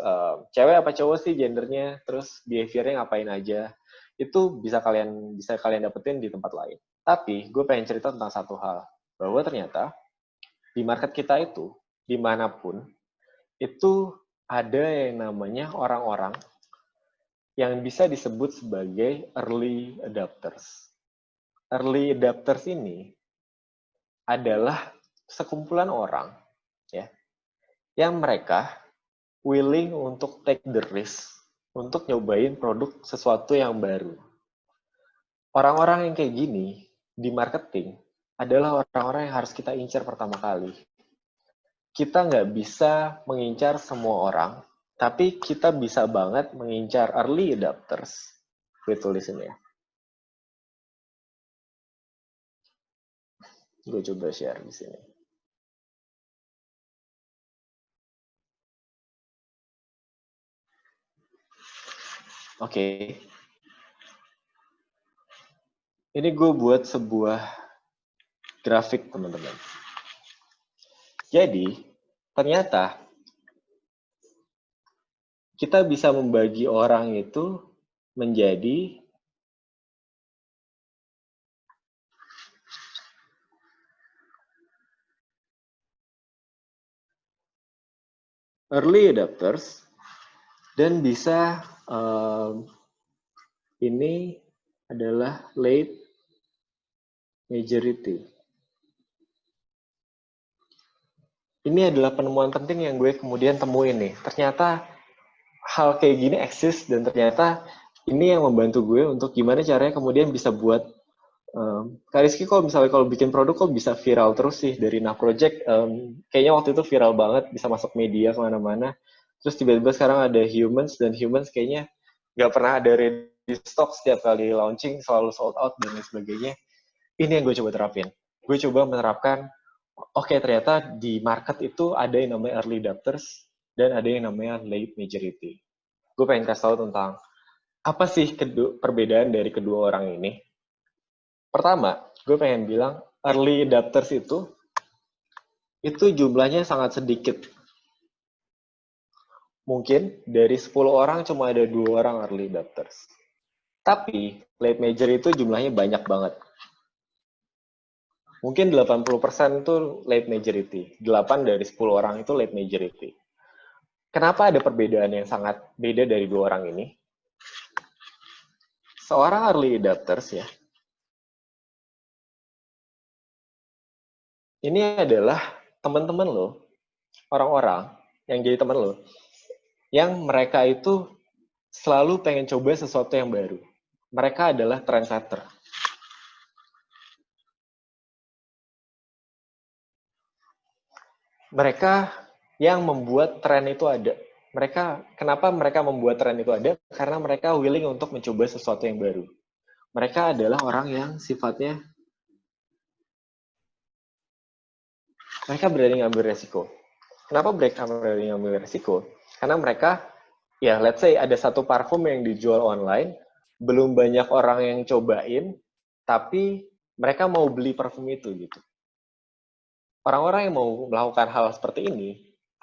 cewek apa cowok sih gendernya, terus behaviornya ngapain aja. Itu bisa kalian dapetin di tempat lain. Tapi gue pengen cerita tentang satu hal, bahwa ternyata di market kita itu, dimanapun, itu ada yang namanya orang-orang yang bisa disebut sebagai early adopters. Early adopters ini adalah sekumpulan orang ya yang mereka willing untuk take the risk untuk nyobain produk sesuatu yang baru. Orang-orang yang kayak gini di marketing adalah orang-orang yang harus kita incar pertama kali. Kita nggak bisa mengincar semua orang, tapi kita bisa banget mengincar early adopters. Gue tulisin ya. Gue coba share di sini. Oke. Ini gue buat sebuah grafik, teman-teman. Jadi, ternyata kita bisa membagi orang itu menjadi early adopters dan bisa ini adalah late majority. Ini adalah penemuan penting yang gue kemudian temuin nih. Ternyata hal kayak gini eksis dan ternyata ini yang membantu gue untuk gimana caranya kemudian bisa buat Kak Rizky kok misalnya kalau bikin produk kok bisa viral terus sih dari Nah Project. Kayaknya waktu itu viral banget, bisa masuk media kemana-mana. Terus tiba-tiba sekarang ada Humans dan Humans kayaknya nggak pernah ada ready stock, setiap kali launching selalu sold out dan lain sebagainya. Ini yang gue coba terapin. Gue coba menerapkan oke, ternyata di market itu ada yang namanya early adopters dan ada yang namanya late majority. Gue pengen kasih tahu tentang apa sih perbedaan dari kedua orang ini. Pertama, gue pengen bilang early adopters itu jumlahnya sangat sedikit. Mungkin dari 10 orang cuma ada 2 orang early adopters. Tapi late major itu jumlahnya banyak banget. Mungkin 80% itu late majority. 8 dari 10 orang itu late majority. Kenapa ada perbedaan yang sangat beda dari 2 orang ini? Seorang early adopters ya, ini adalah teman-teman lo, orang-orang yang jadi teman lo, yang mereka itu selalu pengen coba sesuatu yang baru. Mereka adalah trendsetter. Mereka yang membuat tren itu ada. Kenapa mereka membuat tren itu ada? Karena mereka willing untuk mencoba sesuatu yang baru. Mereka adalah orang yang sifatnya mereka berani ngambil resiko. Kenapa mereka berani ngambil resiko? Karena mereka, ya let's say ada satu parfum yang dijual online, belum banyak orang yang cobain, tapi mereka mau beli parfum itu gitu. Orang-orang yang mau melakukan hal seperti ini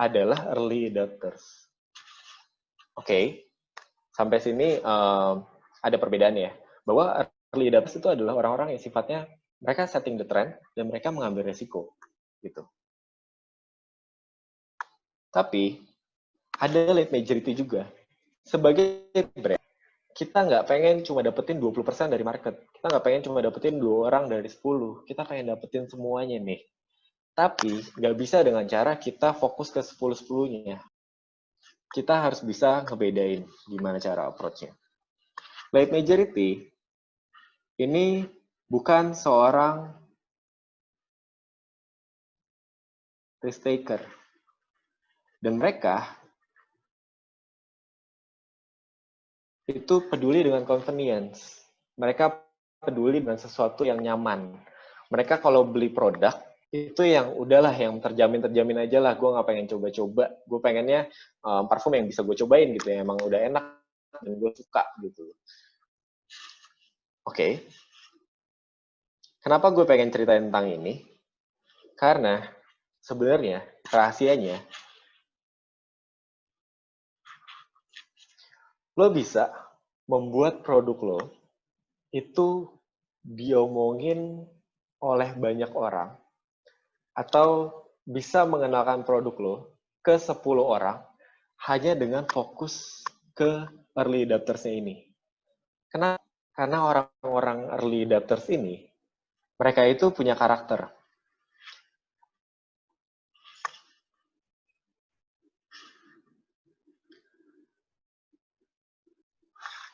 adalah early adopters. Oke, sampai sini ada perbedaan ya. Bahwa early adopters itu adalah orang-orang yang sifatnya mereka setting the trend dan mereka mengambil resiko gitu. Tapi ada late majority juga. Sebagai brand, kita nggak pengen cuma dapetin 20% dari market. Kita nggak pengen cuma dapetin 2 orang dari 10. Kita pengen dapetin semuanya nih. Tapi nggak bisa dengan cara kita fokus ke 10-10-nya. Kita harus bisa ngebedain gimana cara approach-nya. Late majority ini bukan seorang risk taker. Dan mereka itu peduli dengan convenience. Mereka peduli dengan sesuatu yang nyaman. Mereka kalau beli produk, itu yang udahlah, yang terjamin aja lah. Gue nggak pengen coba-coba. Gue pengennya parfum yang bisa gue cobain gitu ya. Emang udah enak dan gue suka gitu. Oke. Kenapa gue pengen ceritain tentang ini? Karena sebenarnya rahasianya lo bisa membuat produk lo itu diomongin oleh banyak orang atau bisa mengenalkan produk lo ke 10 orang hanya dengan fokus ke early adopters-nya ini. Kenapa? Karena orang-orang early adopters ini, mereka itu punya karakter.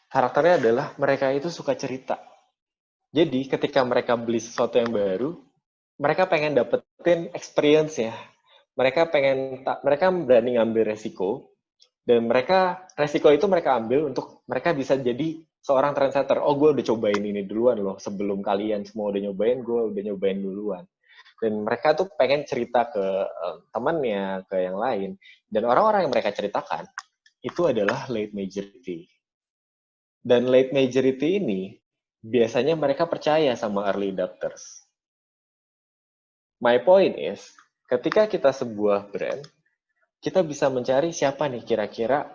Karakternya adalah mereka itu suka cerita. Jadi ketika mereka beli sesuatu yang baru, mereka pengen dapetin experience ya. Mereka berani ngambil resiko, dan resiko itu mereka ambil untuk mereka bisa jadi seorang trendsetter. Oh, gue udah cobain ini duluan loh, sebelum kalian semua udah nyobain, gue udah nyobain duluan. Dan mereka tuh pengen cerita ke temannya, ke yang lain. Dan orang-orang yang mereka ceritakan, itu adalah late majority. Dan late majority ini, biasanya mereka percaya sama early adopters. My point is, ketika kita sebuah brand, kita bisa mencari siapa nih kira-kira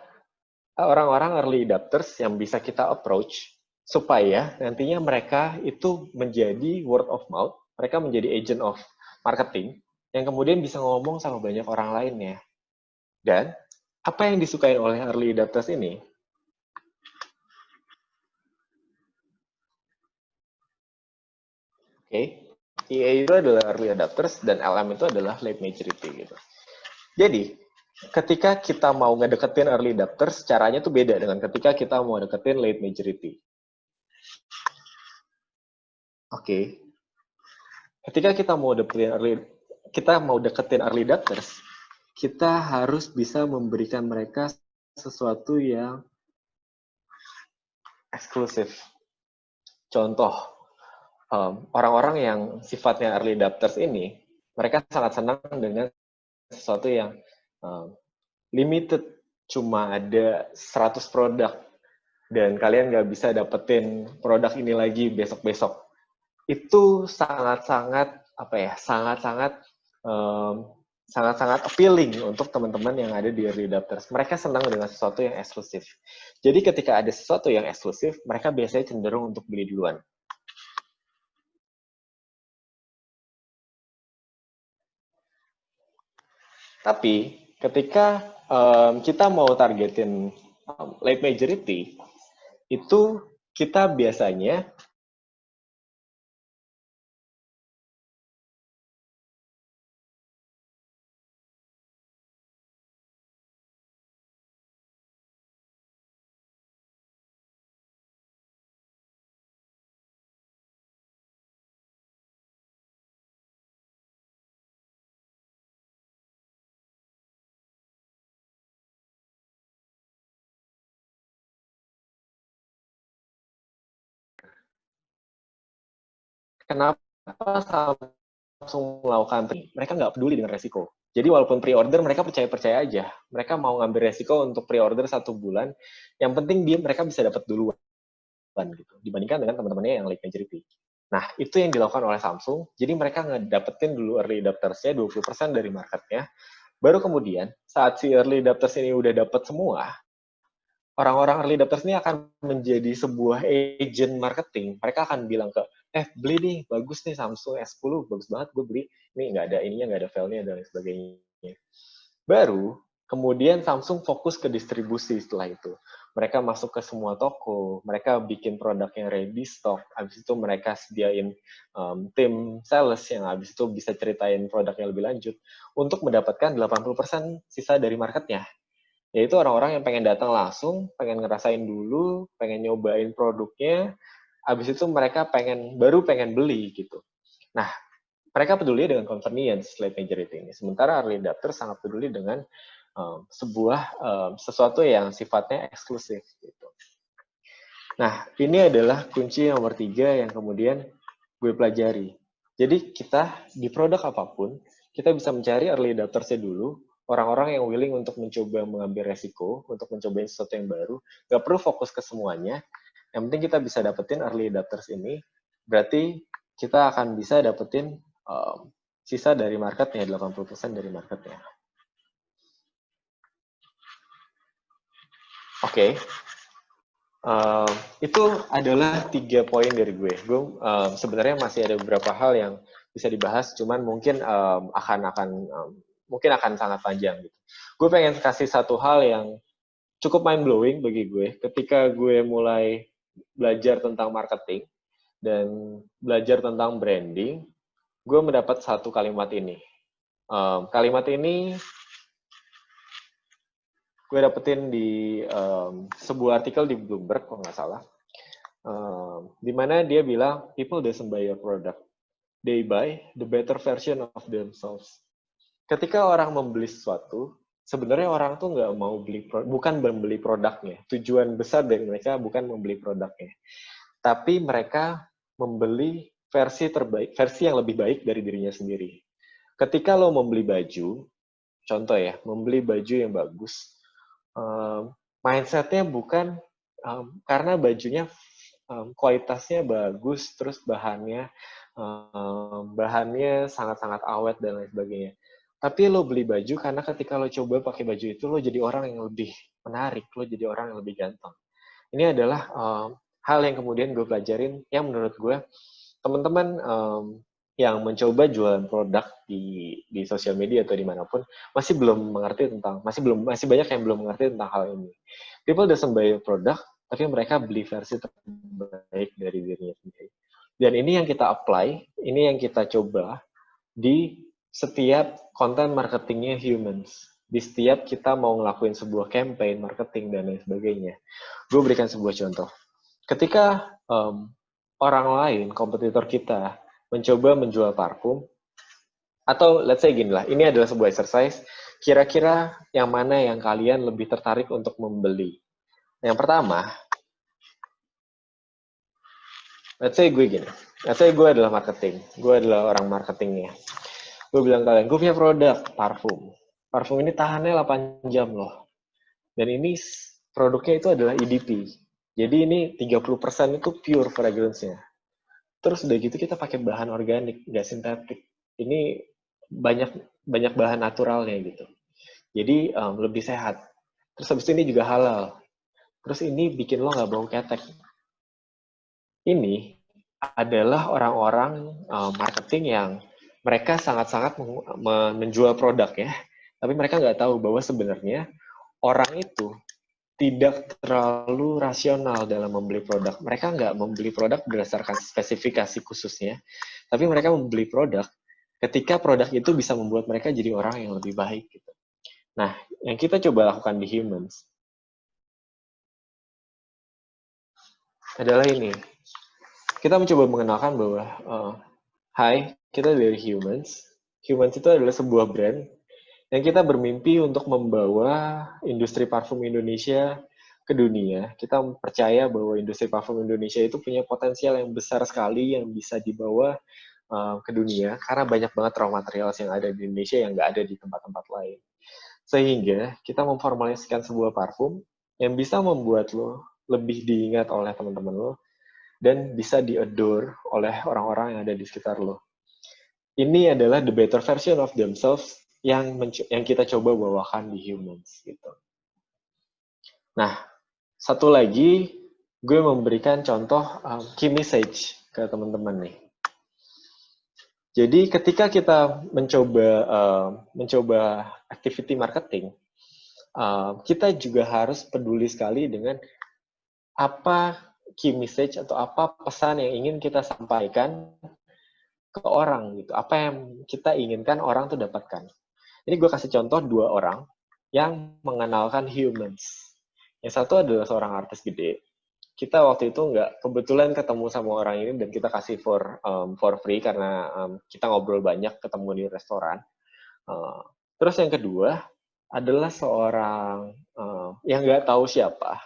orang-orang early adopters yang bisa kita approach, supaya nantinya mereka itu menjadi word of mouth, mereka menjadi agent of marketing, yang kemudian bisa ngomong sama banyak orang lainnya. Dan, apa yang disukai oleh early adopters ini? EA itu adalah early adopters dan LM itu adalah late majority gitu. Jadi, ketika kita mau ngedeketin early adopters, caranya tuh beda dengan ketika kita mau deketin late majority. Ketika kita mau deketin early adopters, kita harus bisa memberikan mereka sesuatu yang eksklusif. Contoh, orang-orang yang sifatnya early adopters ini, mereka sangat senang dengan sesuatu yang limited, cuma ada 100 produk, dan kalian nggak bisa dapetin produk ini lagi besok-besok. Itu sangat-sangat appealing untuk teman-teman yang ada di early adopters. Mereka senang dengan sesuatu yang eksklusif. Jadi ketika ada sesuatu yang eksklusif, mereka biasanya cenderung untuk beli duluan. Tapi ketika kita mau targetin late majority, itu kita biasanya kenapa Samsung melakukan mereka nggak peduli dengan resiko. Jadi walaupun pre-order, mereka percaya-percaya aja. Mereka mau ngambil resiko untuk pre-order 1 bulan. Yang penting mereka bisa dapat duluan gitu, dibandingkan dengan teman-temannya yang late majority. Nah, itu yang dilakukan oleh Samsung. Jadi mereka ngedapetin dulu early adopters-nya 20% dari marketnya. Baru kemudian, saat si early adopters ini udah dapat semua, orang-orang early adopters ini akan menjadi sebuah agent marketing. Mereka akan bilang ke, beli nih, bagus nih Samsung S10, bagus banget, gue beli. Ini nggak ada ininya, nggak ada file-nya, dan sebagainya. Baru, kemudian Samsung fokus ke distribusi setelah itu. Mereka masuk ke semua toko, mereka bikin produk yang ready stock, habis itu mereka sediain tim sales yang habis itu bisa ceritain produknya lebih lanjut, untuk mendapatkan 80% sisa dari marketnya. Yaitu orang-orang yang pengen datang langsung, pengen ngerasain dulu, pengen nyobain produknya, habis itu mereka baru pengen beli gitu. Nah, mereka peduli dengan convenience late majority ini. Sementara early adopter sangat peduli dengan sesuatu yang sifatnya eksklusif gitu. Nah, ini adalah kunci nomor 3 yang kemudian gue pelajari. Jadi kita di produk apapun, kita bisa mencari early adopters-nya dulu, orang-orang yang willing untuk mencoba mengambil resiko, untuk mencoba sesuatu yang baru. Gak perlu fokus ke semuanya. Yang penting kita bisa dapetin early adopters ini, berarti kita akan bisa dapetin sisa dari marketnya, 80% dari marketnya. Oke. Itu adalah 3 poin dari gue. Sebenarnya masih ada beberapa hal yang bisa dibahas, cuman mungkin akan sangat panjang gitu. gue pengen kasih satu hal yang cukup mind blowing bagi gue ketika gue mulai belajar tentang marketing dan belajar tentang branding. Gue mendapat satu kalimat ini. Kalimat ini gue dapetin di sebuah artikel di Bloomberg kalau nggak salah, di mana dia bilang people doesn't buy your product, they buy the better version of themselves. Ketika orang membeli sesuatu, sebenarnya orang tuh nggak mau bukan membeli produknya. Tujuan besar dari mereka bukan membeli produknya, tapi mereka membeli versi terbaik, versi yang lebih baik dari dirinya sendiri. Ketika lo membeli baju, contoh ya, membeli baju yang bagus, mindsetnya bukan karena bajunya kualitasnya bagus, terus bahannya sangat-sangat awet dan lain sebagainya. Tapi lo beli baju karena ketika lo coba pakai baju itu, lo jadi orang yang lebih menarik, lo jadi orang yang lebih ganteng. Ini adalah hal yang kemudian gue pelajarin, yang menurut gue teman-teman yang mencoba jualan produk di sosial media atau dimanapun masih belum mengerti tentang, masih banyak yang belum mengerti tentang hal ini. People doesn't buy produk, tapi mereka beli versi terbaik dari dirinya sendiri. Dan ini yang kita apply, ini yang kita coba di setiap konten marketingnya Humans. Di setiap kita mau ngelakuin sebuah campaign marketing dan lain sebagainya. Gue berikan sebuah contoh. Ketika orang lain, kompetitor kita, mencoba menjual parfum, atau let's say gini lah, ini adalah sebuah exercise, kira-kira yang mana yang kalian lebih tertarik untuk membeli? Yang pertama, let's say gue gini, let's say gue adalah marketing, gue adalah orang marketingnya. Gue bilang kalian, gue punya produk parfum. Parfum ini tahannya 8 jam loh. Dan ini produknya itu adalah EDP. Jadi ini 30% itu pure fragrance-nya. Terus udah gitu kita pakai bahan organik, nggak sintetik. Ini banyak bahan naturalnya gitu. Jadi lebih sehat. Terus habis itu ini juga halal. Terus ini bikin lo nggak bau ketek. Ini adalah orang-orang marketing yang mereka sangat-sangat menjual produk ya, tapi mereka nggak tahu bahwa sebenarnya orang itu tidak terlalu rasional dalam membeli produk. Mereka nggak membeli produk berdasarkan spesifikasi khususnya, tapi mereka membeli produk ketika produk itu bisa membuat mereka jadi orang yang lebih baik. Gitu. Nah, yang kita coba lakukan di Humans adalah ini. Kita mencoba mengenalkan bahwa, hai, kita dari Humans. Humans itu adalah sebuah brand yang kita bermimpi untuk membawa industri parfum Indonesia ke dunia. Kita percaya bahwa industri parfum Indonesia itu punya potensial yang besar sekali yang bisa dibawa ke dunia, karena banyak banget raw materials yang ada di Indonesia yang nggak ada di tempat-tempat lain. Sehingga kita memformulasikan sebuah parfum yang bisa membuat lo lebih diingat oleh teman-teman lo, dan bisa di-adore oleh orang-orang yang ada di sekitar lo. Ini adalah the better version of themselves yang kita coba bawakan di Humans. Gitu. Nah, satu lagi, gue memberikan contoh key message ke teman-teman nih. Jadi ketika kita mencoba activity marketing, kita juga harus peduli sekali dengan apa key message atau apa pesan yang ingin kita sampaikan ke orang gitu. Apa yang kita inginkan orang tuh dapatkan. Ini gue kasih contoh 2 orang yang mengenalkan Humans. Yang satu adalah seorang artis gede. Kita waktu itu kebetulan ketemu sama orang ini dan kita kasih for free karena kita ngobrol banyak, ketemu di restoran. Terus yang kedua adalah seorang yang nggak tahu siapa,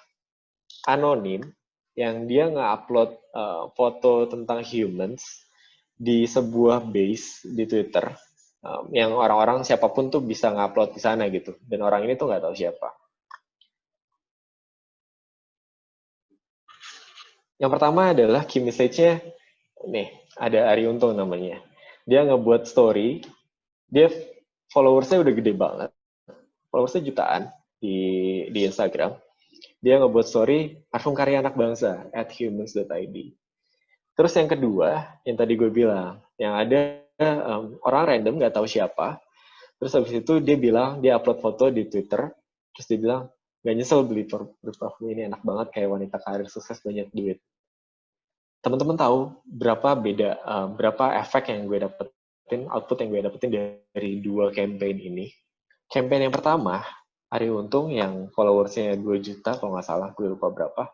anonim, yang dia nge-upload foto tentang Humans di sebuah base di Twitter, yang orang-orang siapapun tuh bisa nge-upload di sana gitu, dan orang ini tuh nggak tahu siapa. Yang pertama adalah key message-nya, nih, ada Ari Untung namanya. Dia ngebuat story, dia followersnya udah gede banget, followersnya jutaan di Instagram. Dia ngebuat story parfum karya anak bangsa @humans.id. Terus yang kedua, yang tadi gue bilang, yang ada orang random nggak tahu siapa, Terus habis itu dia upload foto di Twitter, terus dia bilang, gak nyesel beli parfum ini, enak banget, kayak wanita karir sukses banyak duit. Teman-teman tahu berapa efek yang gue dapetin, output yang gue dapetin dari 2 campaign ini. Campaign yang pertama, Arie Untung yang followersnya 2 juta, kalau nggak salah, gue lupa berapa.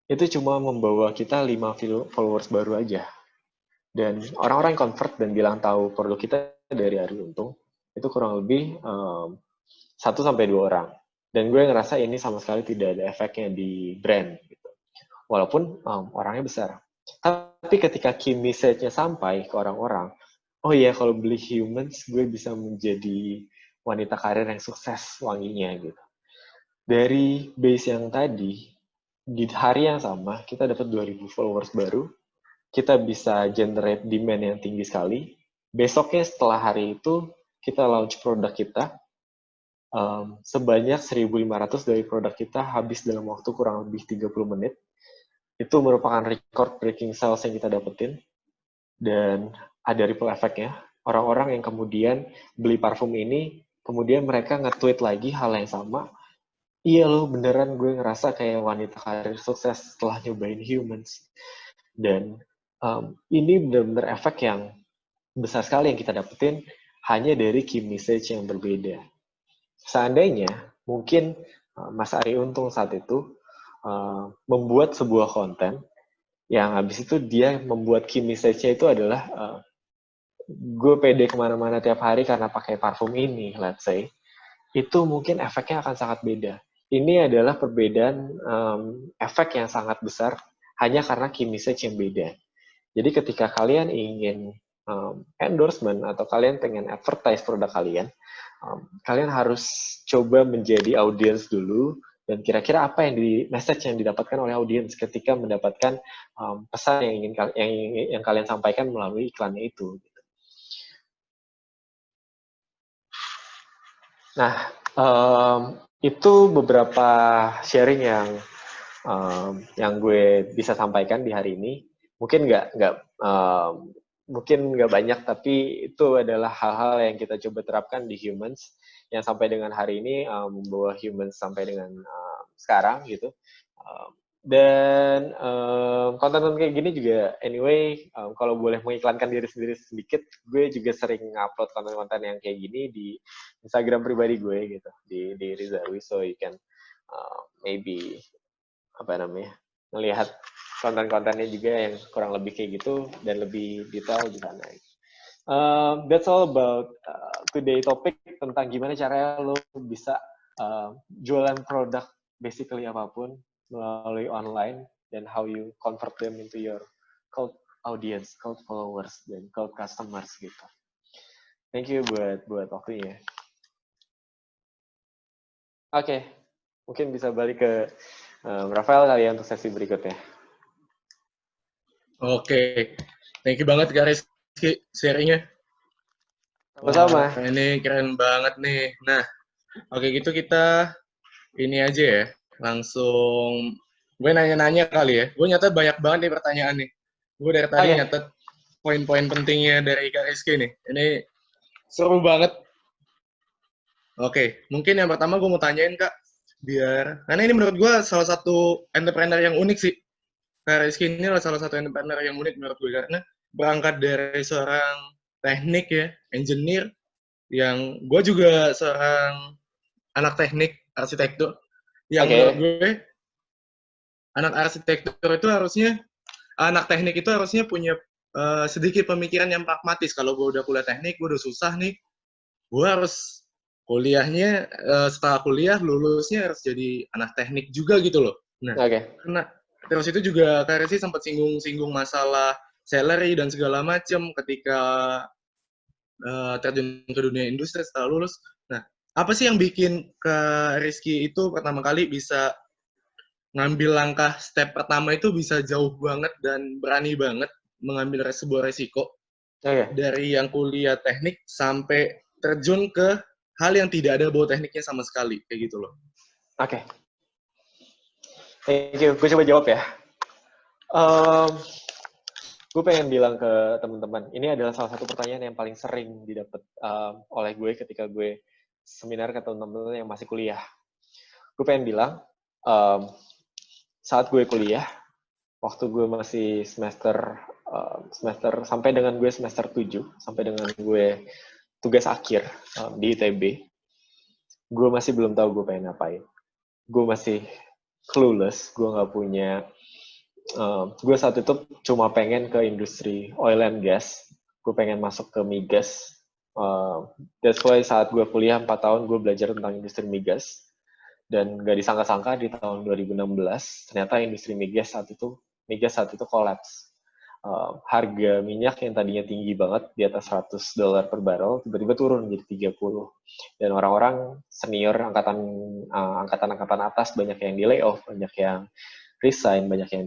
Itu cuma membawa kita 5 followers baru aja. Dan orang-orang yang convert dan bilang tahu produk kita dari Arie Untung, itu kurang lebih 1-2 orang. Dan gue ngerasa ini sama sekali tidak ada efeknya di brand. Gitu. Walaupun orangnya besar. Tapi ketika key message-nya sampai ke orang-orang, oh iya kalau beli Humans, gue bisa menjadi wanita karir yang sukses wanginya gitu. Dari base yang tadi, di hari yang sama, kita dapat 2.000 followers baru, kita bisa generate demand yang tinggi sekali. Besoknya setelah hari itu, kita launch produk kita, sebanyak 1.500 dari produk kita habis dalam waktu kurang lebih 30 menit. Itu merupakan record breaking sales yang kita dapetin. Dan ada ripple effect-nya. Orang-orang yang kemudian beli parfum ini, kemudian mereka nge-tweet lagi hal yang sama. Iya loh, beneran gue ngerasa kayak wanita karir sukses setelah nyobain Humans. Dan ini benar-benar efek yang besar sekali yang kita dapetin hanya dari key message yang berbeda. Seandainya mungkin Mas Arie Untung saat itu membuat sebuah konten yang habis itu dia membuat key message-nya itu adalah gue pede kemana-mana tiap hari karena pakai parfum ini, let's say, itu mungkin efeknya akan sangat beda. Ini adalah perbedaan efek yang sangat besar hanya karena key message yang beda. Jadi ketika kalian ingin endorsement atau kalian pengen advertise produk kalian, kalian harus coba menjadi audience dulu dan kira-kira apa yang message yang didapatkan oleh audience ketika mendapatkan pesan yang kalian sampaikan melalui iklannya itu. Nah, itu beberapa sharing yang gue bisa sampaikan di hari ini. Mungkin nggak banyak, tapi itu adalah hal-hal yang kita coba terapkan di Humans yang sampai dengan hari ini membawa Humans sampai dengan sekarang gitu. Dan konten-konten kayak gini juga anyway, kalau boleh mengiklankan diri sendiri sedikit, gue juga sering upload konten-konten yang kayak gini di Instagram pribadi gue gitu, di Rizarwi, so you can maybe melihat konten-kontennya juga yang kurang lebih kayak gitu dan lebih detail di sana. That's all about today topic tentang gimana caranya lo bisa jualan produk basically apapun melalui online dan how you convert them into your cold audience, cold followers, dan cold customers gitu. Thank you buat waktunya. Oke, mungkin bisa balik ke Rafael kali ya untuk sesi berikutnya. Oke, thank you banget Kak Rizky sharingnya. Sama-sama. Ini keren banget nih. Nah, oke gitu kita ini aja ya, langsung gue nanya-nanya kali ya. Gue nyatet banyak banget nih pertanyaan nih. Gue dari tadi nyatet poin-poin pentingnya dari Kak Rizky nih. Ini seru banget. Oke, mungkin yang pertama gue mau tanyain Kak, karena ini menurut gue salah satu entrepreneur yang unik sih. Kak Rizky ini adalah salah satu entrepreneur yang unik menurut gue, karena berangkat dari seorang teknik ya, engineer, yang gue juga seorang anak teknik arsitektur, yang menurut gue anak arsitektur itu anak teknik itu harusnya punya sedikit pemikiran yang pragmatis. Kalau gue udah kuliah teknik, gue udah susah nih, gue harus kuliahnya setelah kuliah lulusnya harus jadi anak teknik juga gitu loh. Nah, karena terus itu juga Kak Rizky sempat singgung masalah salary dan segala macam ketika terjun ke dunia industri setelah lulus. Nah, apa sih yang bikin Kak Rizky itu pertama kali bisa ngambil langkah step pertama itu bisa jauh banget dan berani banget mengambil sebuah resiko dari yang kuliah teknik sampai terjun ke hal yang tidak ada bau tekniknya sama sekali, kayak gitu loh. Oke. Thank you. Gue coba jawab ya. gue pengen bilang ke teman-teman, ini adalah salah satu pertanyaan yang paling sering didapat oleh gue ketika gue seminar ke teman-teman yang masih kuliah. Gue pengen bilang, saat gue kuliah, waktu gue masih semester sampai dengan gue semester 7, sampai dengan gue tugas akhir di ITB, gue masih belum tahu gue pengen ngapain. Gue masih clueless, gue nggak punya, gue saat itu cuma pengen ke industri oil and gas, gue pengen masuk ke migas. That's why saat gue kuliah 4 tahun gue belajar tentang industri migas, dan gak disangka-sangka di tahun 2016 ternyata industri migas saat itu collapse. Harga minyak yang tadinya tinggi banget di atas $100 per barrel tiba-tiba turun menjadi 30, dan orang-orang senior angkatan atas banyak yang di layoff, banyak yang resign, banyak yang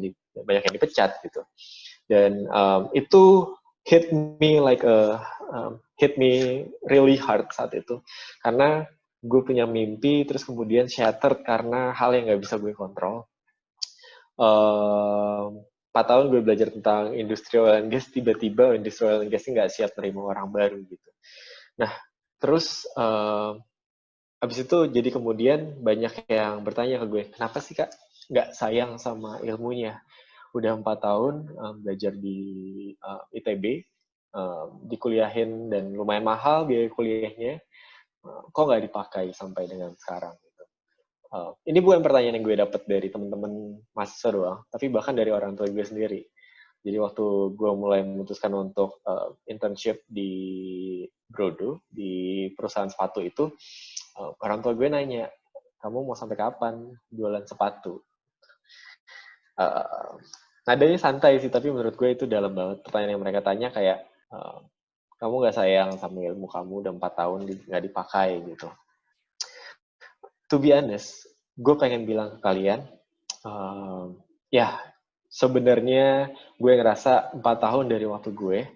dipecat gitu. Dan itu hit me really hard saat itu, karena gue punya mimpi terus kemudian shattered karena hal yang nggak bisa gue kontrol. 4 tahun gue belajar tentang industri oil and gas, tiba-tiba industri oil and gas nggak siap terima orang baru gitu. Nah, terus abis itu jadi kemudian banyak yang bertanya ke gue, kenapa sih Kak nggak sayang sama ilmunya? Udah 4 tahun belajar di ITB, dikuliahin dan lumayan mahal biaya kuliahnya, kok nggak dipakai sampai dengan sekarang? Ini bukan pertanyaan yang gue dapat dari teman-teman mahasiswa doang, tapi bahkan dari orang tua gue sendiri. Jadi waktu gue mulai memutuskan untuk internship di Brodo, di perusahaan sepatu itu, orang tua gue nanya, kamu mau sampai kapan jualan sepatu? Nadanya santai sih, tapi menurut gue itu dalam banget pertanyaan yang mereka tanya, kayak, kamu nggak sayang sama ilmu kamu, udah 4 tahun nggak dipakai gitu. To be honest, gue pengen bilang ke kalian, ya sebenarnya gue ngerasa 4 tahun dari waktu gue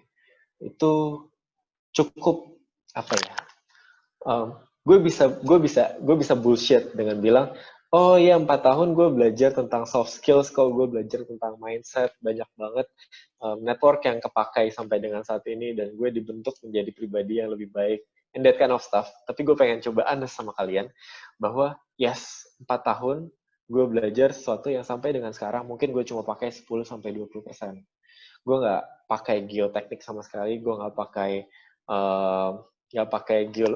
itu cukup apa ya? Gue bisa bullshit dengan bilang, oh ya 4 tahun gue belajar tentang soft skills, kok gue belajar tentang mindset, banyak banget network yang kepakai sampai dengan saat ini, dan gue dibentuk menjadi pribadi yang lebih baik, and that kind of stuff. Tapi gue pengen coba honest sama kalian, bahwa yes, 4 tahun gue belajar sesuatu yang sampai dengan sekarang mungkin gue cuma pakai 10-20%. Gue nggak pakai geoteknik sama sekali, gue nggak pakai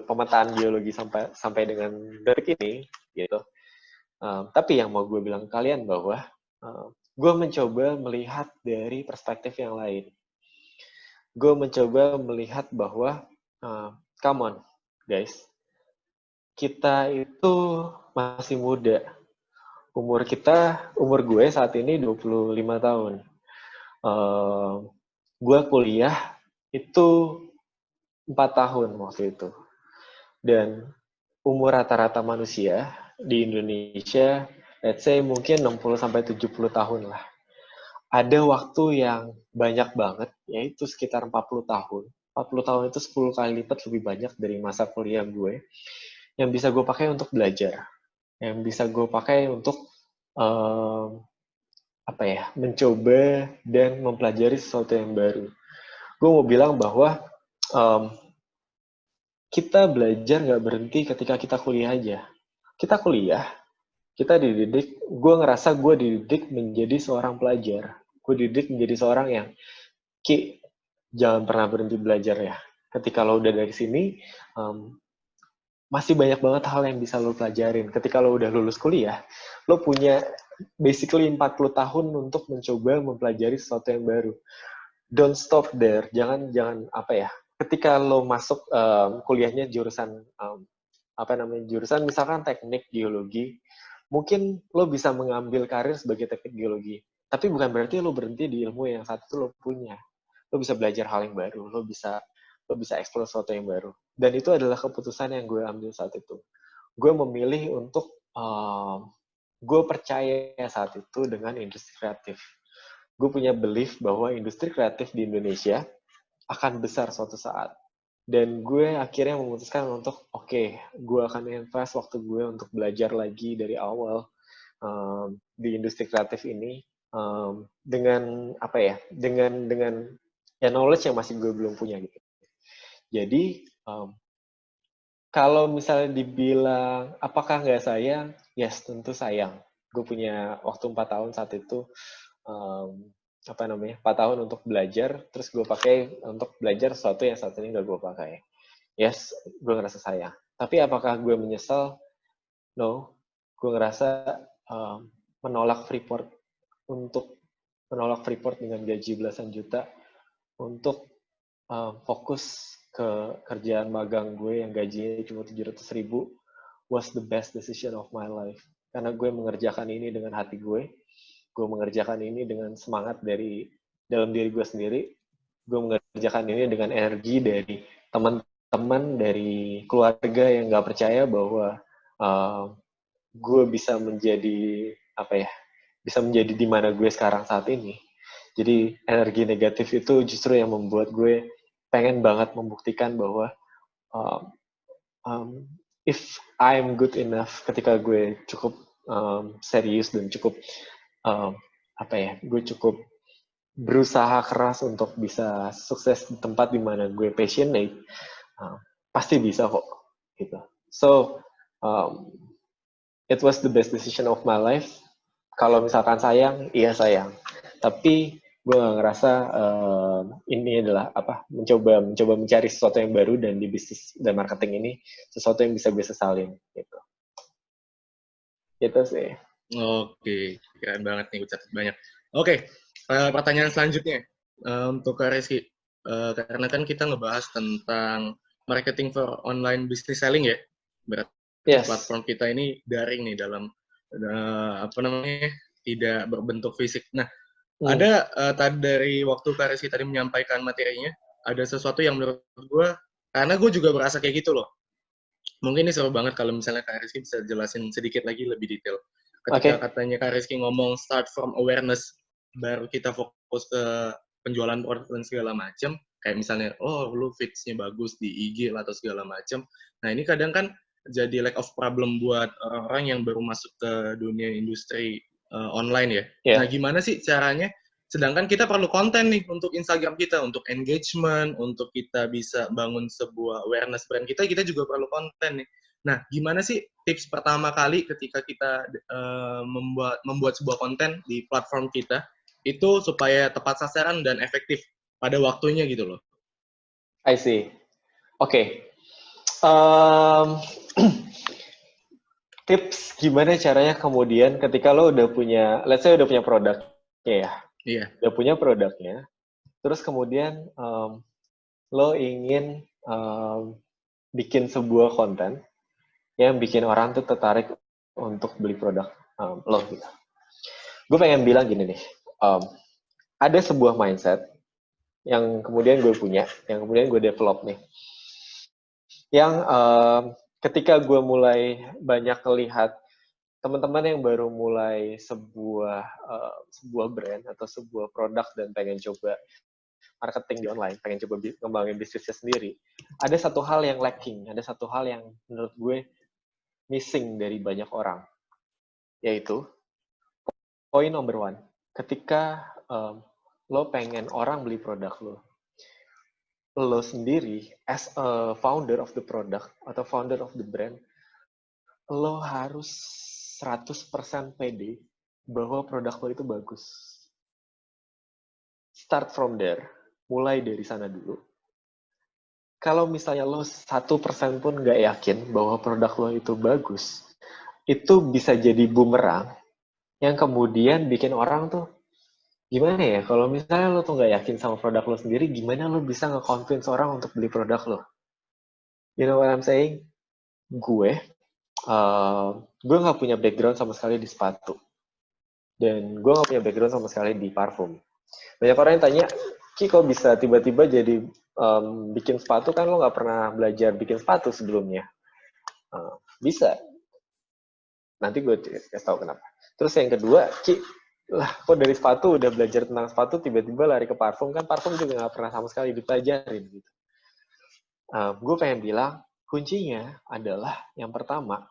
pemetaan geologi sampai dengan detik ini gitu. Tapi yang mau gue bilang ke kalian bahwa gue mencoba melihat dari perspektif yang lain. Gue mencoba melihat bahwa come on guys, kita itu masih muda. Umur gue saat ini 25 tahun. Gue kuliah itu 4 tahun waktu itu. Dan umur rata-rata manusia di Indonesia, let's say mungkin 60-70 tahun lah. Ada waktu yang banyak banget, yaitu sekitar 40 tahun. 40 tahun itu 10 kali lipat lebih banyak dari masa kuliah gue, yang bisa gue pakai untuk belajar. Yang bisa gue pakai untuk mencoba dan mempelajari sesuatu yang baru. Gue mau bilang bahwa kita belajar nggak berhenti ketika kita kuliah aja. Kita kuliah, kita dididik, gue ngerasa gue dididik menjadi seorang pelajar. Gue dididik menjadi seorang yang, Ki, jangan pernah berhenti belajar ya. Ketika lo udah dari sini, masih banyak banget hal yang bisa lo pelajarin. Ketika lo udah lulus kuliah, lo punya basically 40 tahun untuk mencoba mempelajari sesuatu yang baru. Don't stop there. Jangan ketika lo masuk kuliahnya jurusan jurusan misalkan teknik geologi, mungkin lo bisa mengambil karir sebagai teknik geologi, tapi bukan berarti lo berhenti di ilmu yang saat itu lo punya. Lo bisa belajar hal yang baru, lo bisa explore sesuatu yang baru, dan itu adalah keputusan yang gue ambil saat itu. Gue memilih untuk gue percaya saat itu dengan industri kreatif. Gue punya belief bahwa industri kreatif di Indonesia akan besar suatu saat. Dan gue akhirnya memutuskan untuk, gue akan invest waktu gue untuk belajar lagi dari awal di industri kreatif ini. dengan apa ya, dengan ya knowledge yang masih gue belum punya gitu. Jadi kalau misalnya dibilang apakah nggak sayang, yes tentu sayang. Gue punya waktu 4 tahun saat itu, 4 tahun untuk belajar, terus gue pakai untuk belajar sesuatu yang saat ini nggak gue pakai. Yes, gue ngerasa sayang. Tapi apakah gue menyesal? No, gue ngerasa menolak Freeport dengan gaji belasan juta untuk fokus ke kerjaan magang gue yang gajinya cuma 700.000 was the best decision of my life. Karena gue mengerjakan ini dengan hati gue mengerjakan ini dengan semangat dari dalam diri gue sendiri, gue mengerjakan ini dengan energi dari teman-teman, dari keluarga yang gak percaya bahwa gue bisa menjadi bisa menjadi di mana gue sekarang saat ini. Jadi energi negatif itu justru yang membuat gue pengen banget membuktikan bahwa if I'm good enough, ketika gue cukup serius dan cukup gue cukup berusaha keras untuk bisa sukses di tempat di mana gue passionate, pasti bisa kok gitu. So it was the best decision of my life. Kalau misalkan sayang, iya sayang. Tapi gue gak ngerasa ini adalah mencoba mencari sesuatu yang baru, dan di bisnis dan marketing ini sesuatu yang bisa gue sesalin gitu. Gitu sih. Oke, keren banget nih, gue catat banyak. Oke, pertanyaan selanjutnya untuk Kak Rizky. Karena kan kita ngebahas tentang marketing for online business selling ya. Berarti yes. Platform kita ini daring nih, dalam tidak berbentuk fisik. Nah, ada tadi dari waktu Kak Rizky tadi menyampaikan materinya, ada sesuatu yang menurut gue, karena gue juga berasa kayak gitu loh. Mungkin ini seru banget kalau misalnya Kak Rizky bisa jelasin sedikit lagi lebih detail. Ketika katanya Kak Rizky ngomong start from awareness, baru kita fokus ke penjualan produk dan segala macam, kayak misalnya, lu feeds-nya bagus di IG lah atau segala macam. Nah, ini kadang kan jadi lack of problem buat orang-orang yang baru masuk ke dunia industri online ya. Yeah. Nah, gimana sih caranya? Sedangkan kita perlu konten nih untuk Instagram kita, untuk engagement, untuk kita bisa bangun sebuah awareness brand kita juga perlu konten nih. Nah, gimana sih tips pertama kali ketika kita membuat sebuah konten di platform kita, itu supaya tepat sasaran dan efektif pada waktunya gitu loh? I see. Oke. Tips gimana caranya kemudian ketika lo udah punya, let's say udah punya produknya ya. Iya. Udah punya produknya, terus kemudian lo ingin bikin sebuah konten yang bikin orang tuh tertarik untuk beli produk lo gitu. Gue pengen bilang gini nih, ada sebuah mindset yang kemudian gue punya, yang kemudian gue develop nih, yang ketika gue mulai banyak lihat teman-teman yang baru mulai sebuah brand atau sebuah produk dan pengen coba marketing di online, pengen coba ngembangin bisnisnya sendiri, ada satu hal yang lacking, ada satu hal yang menurut gue missing dari banyak orang, yaitu poin number one, ketika lo pengen orang beli produk lo sendiri as a founder of the product atau founder of the brand, lo harus 100% pede bahwa produk lo itu bagus. Start from there, mulai dari sana dulu. Kalau misalnya lo 1% pun nggak yakin bahwa produk lo itu bagus, itu bisa jadi bumerang yang kemudian bikin orang tuh, gimana ya, kalau misalnya lo tuh nggak yakin sama produk lo sendiri, gimana lo bisa nge-convince orang untuk beli produk lo? You know what I'm saying? Gue nggak punya background sama sekali di sepatu. Dan gue nggak punya background sama sekali di parfum. Banyak orang yang tanya, Ki kok bisa tiba-tiba jadi bikin sepatu, kan lo nggak pernah belajar bikin sepatu sebelumnya? Bisa. Nanti gue kasih tahu kenapa. Terus yang kedua, Ki, kok dari sepatu udah belajar tentang sepatu, tiba-tiba lari ke parfum, kan parfum juga nggak pernah sama sekali dipelajarin gitu. Gue pengen bilang, kuncinya adalah yang pertama,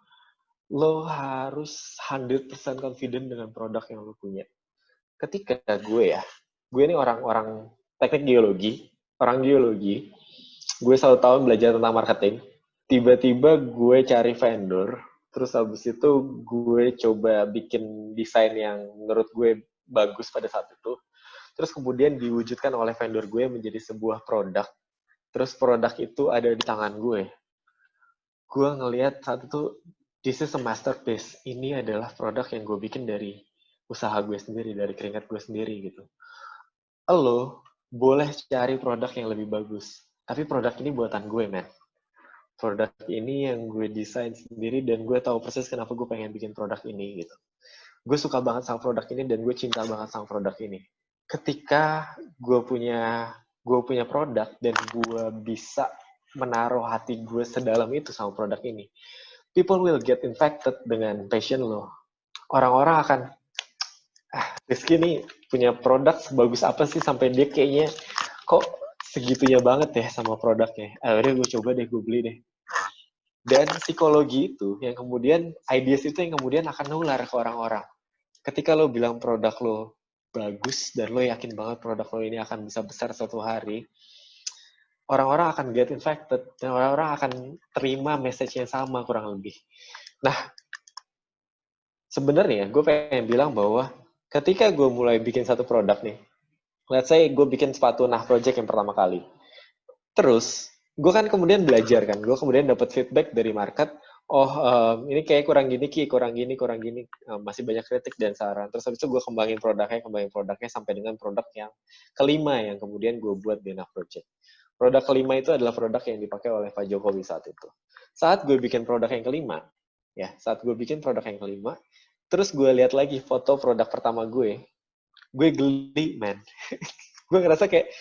lo harus 100% confident dengan produk yang lo punya. ketika gue ini orang teknik geologi, orang geologi, gue 1 tahun belajar tentang marketing, tiba-tiba gue cari vendor, terus habis itu gue coba bikin desain yang menurut gue bagus pada saat itu, terus kemudian diwujudkan oleh vendor gue menjadi sebuah produk, terus produk itu ada di tangan gue ngelihat saat itu, this is a masterpiece, ini adalah produk yang gue bikin dari usaha gue sendiri, dari keringat gue sendiri gitu. Lo boleh cari produk yang lebih bagus, tapi produk ini buatan gue, man. Produk ini yang gue desain sendiri dan gue tahu persis kenapa gue pengen bikin produk ini gitu. Gue suka banget sama produk ini dan gue cinta banget sama produk ini. Ketika gue punya produk dan gue bisa menaruh hati gue sedalam itu sama produk ini, people will get infected dengan passion lo. Orang-orang akan, Rizky nih punya produk sebagus apa sih sampai dia kayaknya kok segitunya banget ya sama produknya. Akhirnya gue coba deh, gue beli deh. Dan psikologi itu yang kemudian, ideas itu yang kemudian akan nular ke orang-orang. Ketika lo bilang produk lo bagus dan lo yakin banget produk lo ini akan bisa besar suatu hari, orang-orang akan get infected dan orang-orang akan terima message yang sama kurang lebih. Nah, sebenarnya gue pengen bilang bahwa ketika gue mulai bikin satu produk nih, let's say gue bikin sepatu Nah Project yang pertama kali. Terus, gue kan kemudian belajar kan, gue kemudian dapat feedback dari market, ini kayak kurang gini, kurang gini, masih banyak kritik dan saran. Terus habis itu gue kembangin produknya sampai dengan produk yang kelima yang kemudian gue buat di Nah Project. Produk kelima itu adalah produk yang dipakai oleh Pak Jokowi saat itu. Saat gue bikin produk yang kelima, terus gue lihat lagi foto produk pertama gue geli, man. Gue ngerasa kayak,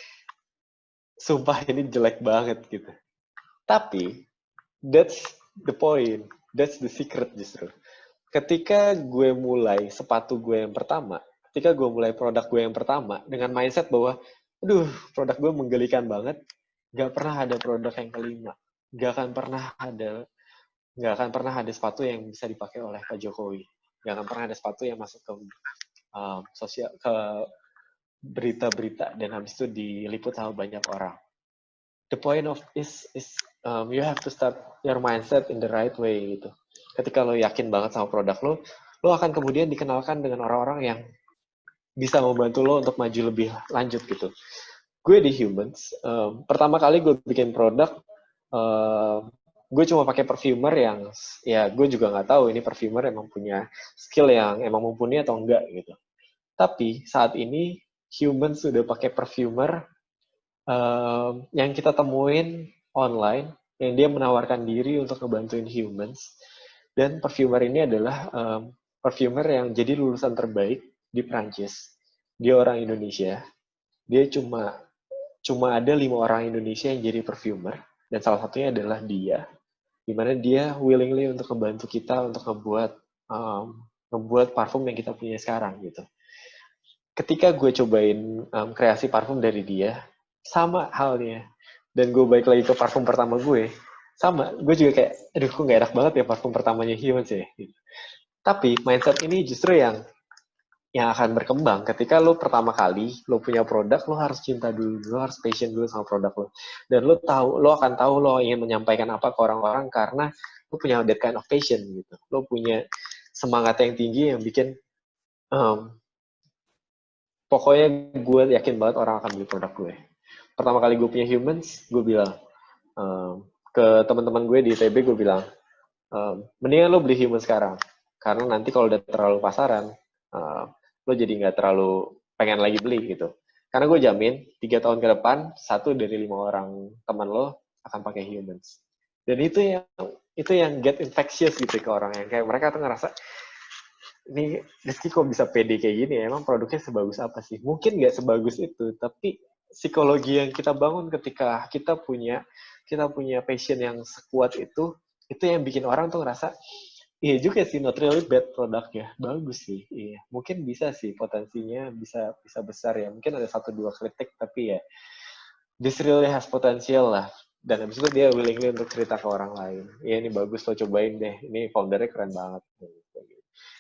sumpah ini jelek banget gitu. Tapi, that's the point. That's the secret justru. Ketika gue mulai sepatu gue yang pertama, ketika gue mulai produk gue yang pertama, dengan mindset bahwa, aduh, produk gue menggelikan banget, gak pernah ada produk yang kelima. Gak akan pernah ada sepatu yang bisa dipakai oleh Pak Jokowi. Gak akan pernah ada sepatu yang masuk ke ke berita-berita dan habis itu diliput sama banyak orang. The point of is you have to start your mindset in the right way gitu. Ketika lo yakin banget sama produk lo akan kemudian dikenalkan dengan orang-orang yang bisa membantu lo untuk maju lebih lanjut gitu. Gue di Humans, pertama kali gue bikin produk, gue cuma pakai perfumer yang, ya gue juga nggak tahu ini perfumer emang punya skill yang emang mumpuni atau enggak gitu. Tapi saat ini Humans sudah pakai perfumer yang kita temuin online, yang dia menawarkan diri untuk ngebantuin Humans. Dan perfumer ini adalah perfumer yang jadi lulusan terbaik di Prancis. Dia orang Indonesia. Dia cuma ada 5 orang Indonesia yang jadi perfumer, dan salah satunya adalah dia. Dimana dia willingly untuk membantu kita untuk ngebuat parfum yang kita punya sekarang gitu. Ketika gue cobain kreasi parfum dari dia, sama halnya. Dan gue balik lagi ke parfum pertama gue, sama. Gue juga kayak, aduh kok gak enak banget ya parfum pertamanya Humans ya. Gitu. Tapi mindset ini justru yang akan berkembang ketika lo pertama kali lo punya produk, lo harus cinta dulu, lo harus passion dulu sama produk lo. Dan lo akan tahu lo ingin menyampaikan apa ke orang-orang karena lo punya that kind of passion gitu. Lo punya semangat yang tinggi yang bikin pokoknya gue yakin banget orang akan beli produk gue. Pertama kali gue punya Humans, gue bilang ke teman-teman gue di ITB, gue bilang, mendingan lo beli Humans sekarang. Karena nanti kalau udah terlalu pasaran, lo jadi nggak terlalu pengen lagi beli gitu. Karena gue jamin 3 tahun ke depan 1 dari 5 orang teman lo akan pakai Humans. Dan itu yang get infectious gitu ke orang yang kayak mereka tuh ngerasa, ini Rizky kok bisa pede kayak gini ya? Emang produknya sebagus apa sih? Mungkin nggak sebagus itu, tapi psikologi yang kita bangun ketika kita punya passion yang sekuat itu yang bikin orang tuh ngerasa, iya juga sih, not really bad produknya, bagus sih, iya. Mungkin bisa sih, potensinya bisa besar ya. Mungkin ada 1-2 kritik, tapi ya, this really has potential lah. Dan habis itu dia willingly untuk cerita ke orang lain. Iya ini bagus, lo cobain deh. Ini foundernya keren banget.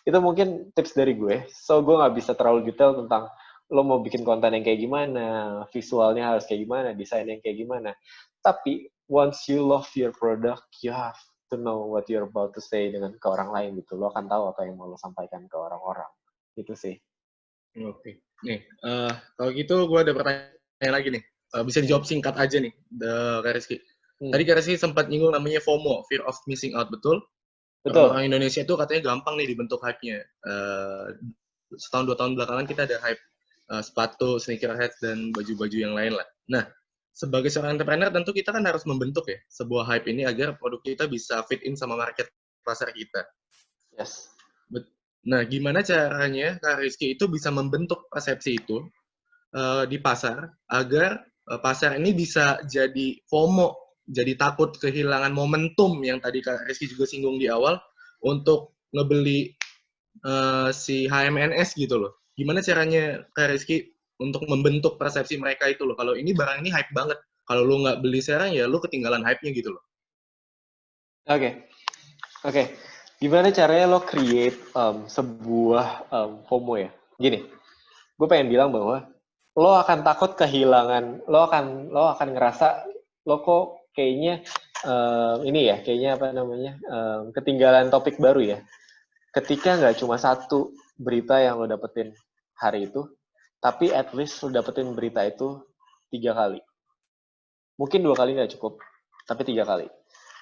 Itu mungkin tips dari gue. So, gue nggak bisa terlalu detail tentang lo mau bikin konten yang kayak gimana, visualnya harus kayak gimana, desainnya kayak gimana. Tapi, once you love your product, you have to know what you're about to say dengan ke orang lain gitu. Lo akan tahu apa yang mau lo sampaikan ke orang-orang. Gitu sih. Oke. Nih, kalau gitu gue ada pertanyaan lagi nih. Bisa dijawab singkat aja nih, Kak Rizky. Tadi Kak Rizky sempat nyinggung namanya FOMO, Fear of Missing Out, betul? Betul. Orang Indonesia itu katanya gampang nih dibentuk hype-nya. Setahun 2 tahun belakangan kita ada hype sepatu, sneakerheads, dan baju-baju yang lain lah. Nah, sebagai seorang entrepreneur tentu kita kan harus membentuk ya sebuah hype ini agar produk kita bisa fit in sama market pasar kita. Yes. Nah, gimana caranya Kak Rizky itu bisa membentuk persepsi itu di pasar agar pasar ini bisa jadi FOMO, jadi takut kehilangan momentum yang tadi Kak Rizky juga singgung di awal untuk ngebeli si HMNS gitu loh. Gimana caranya Kak Rizky untuk membentuk persepsi mereka itu loh. Kalau ini barang ini hype banget. Kalau lu nggak beli sekarang ya lu ketinggalan hype-nya gitu loh. Oke. Gimana caranya lo create sebuah FOMO ya? Gini, gue pengen bilang bahwa lo akan takut kehilangan, lo akan ngerasa lo kok kayaknya kayaknya apa namanya ketinggalan topik baru ya. Ketika nggak cuma satu berita yang lo dapetin hari itu, tapi at least lo dapetin berita itu 3 kali. Mungkin 2 kali nggak cukup, tapi 3 kali.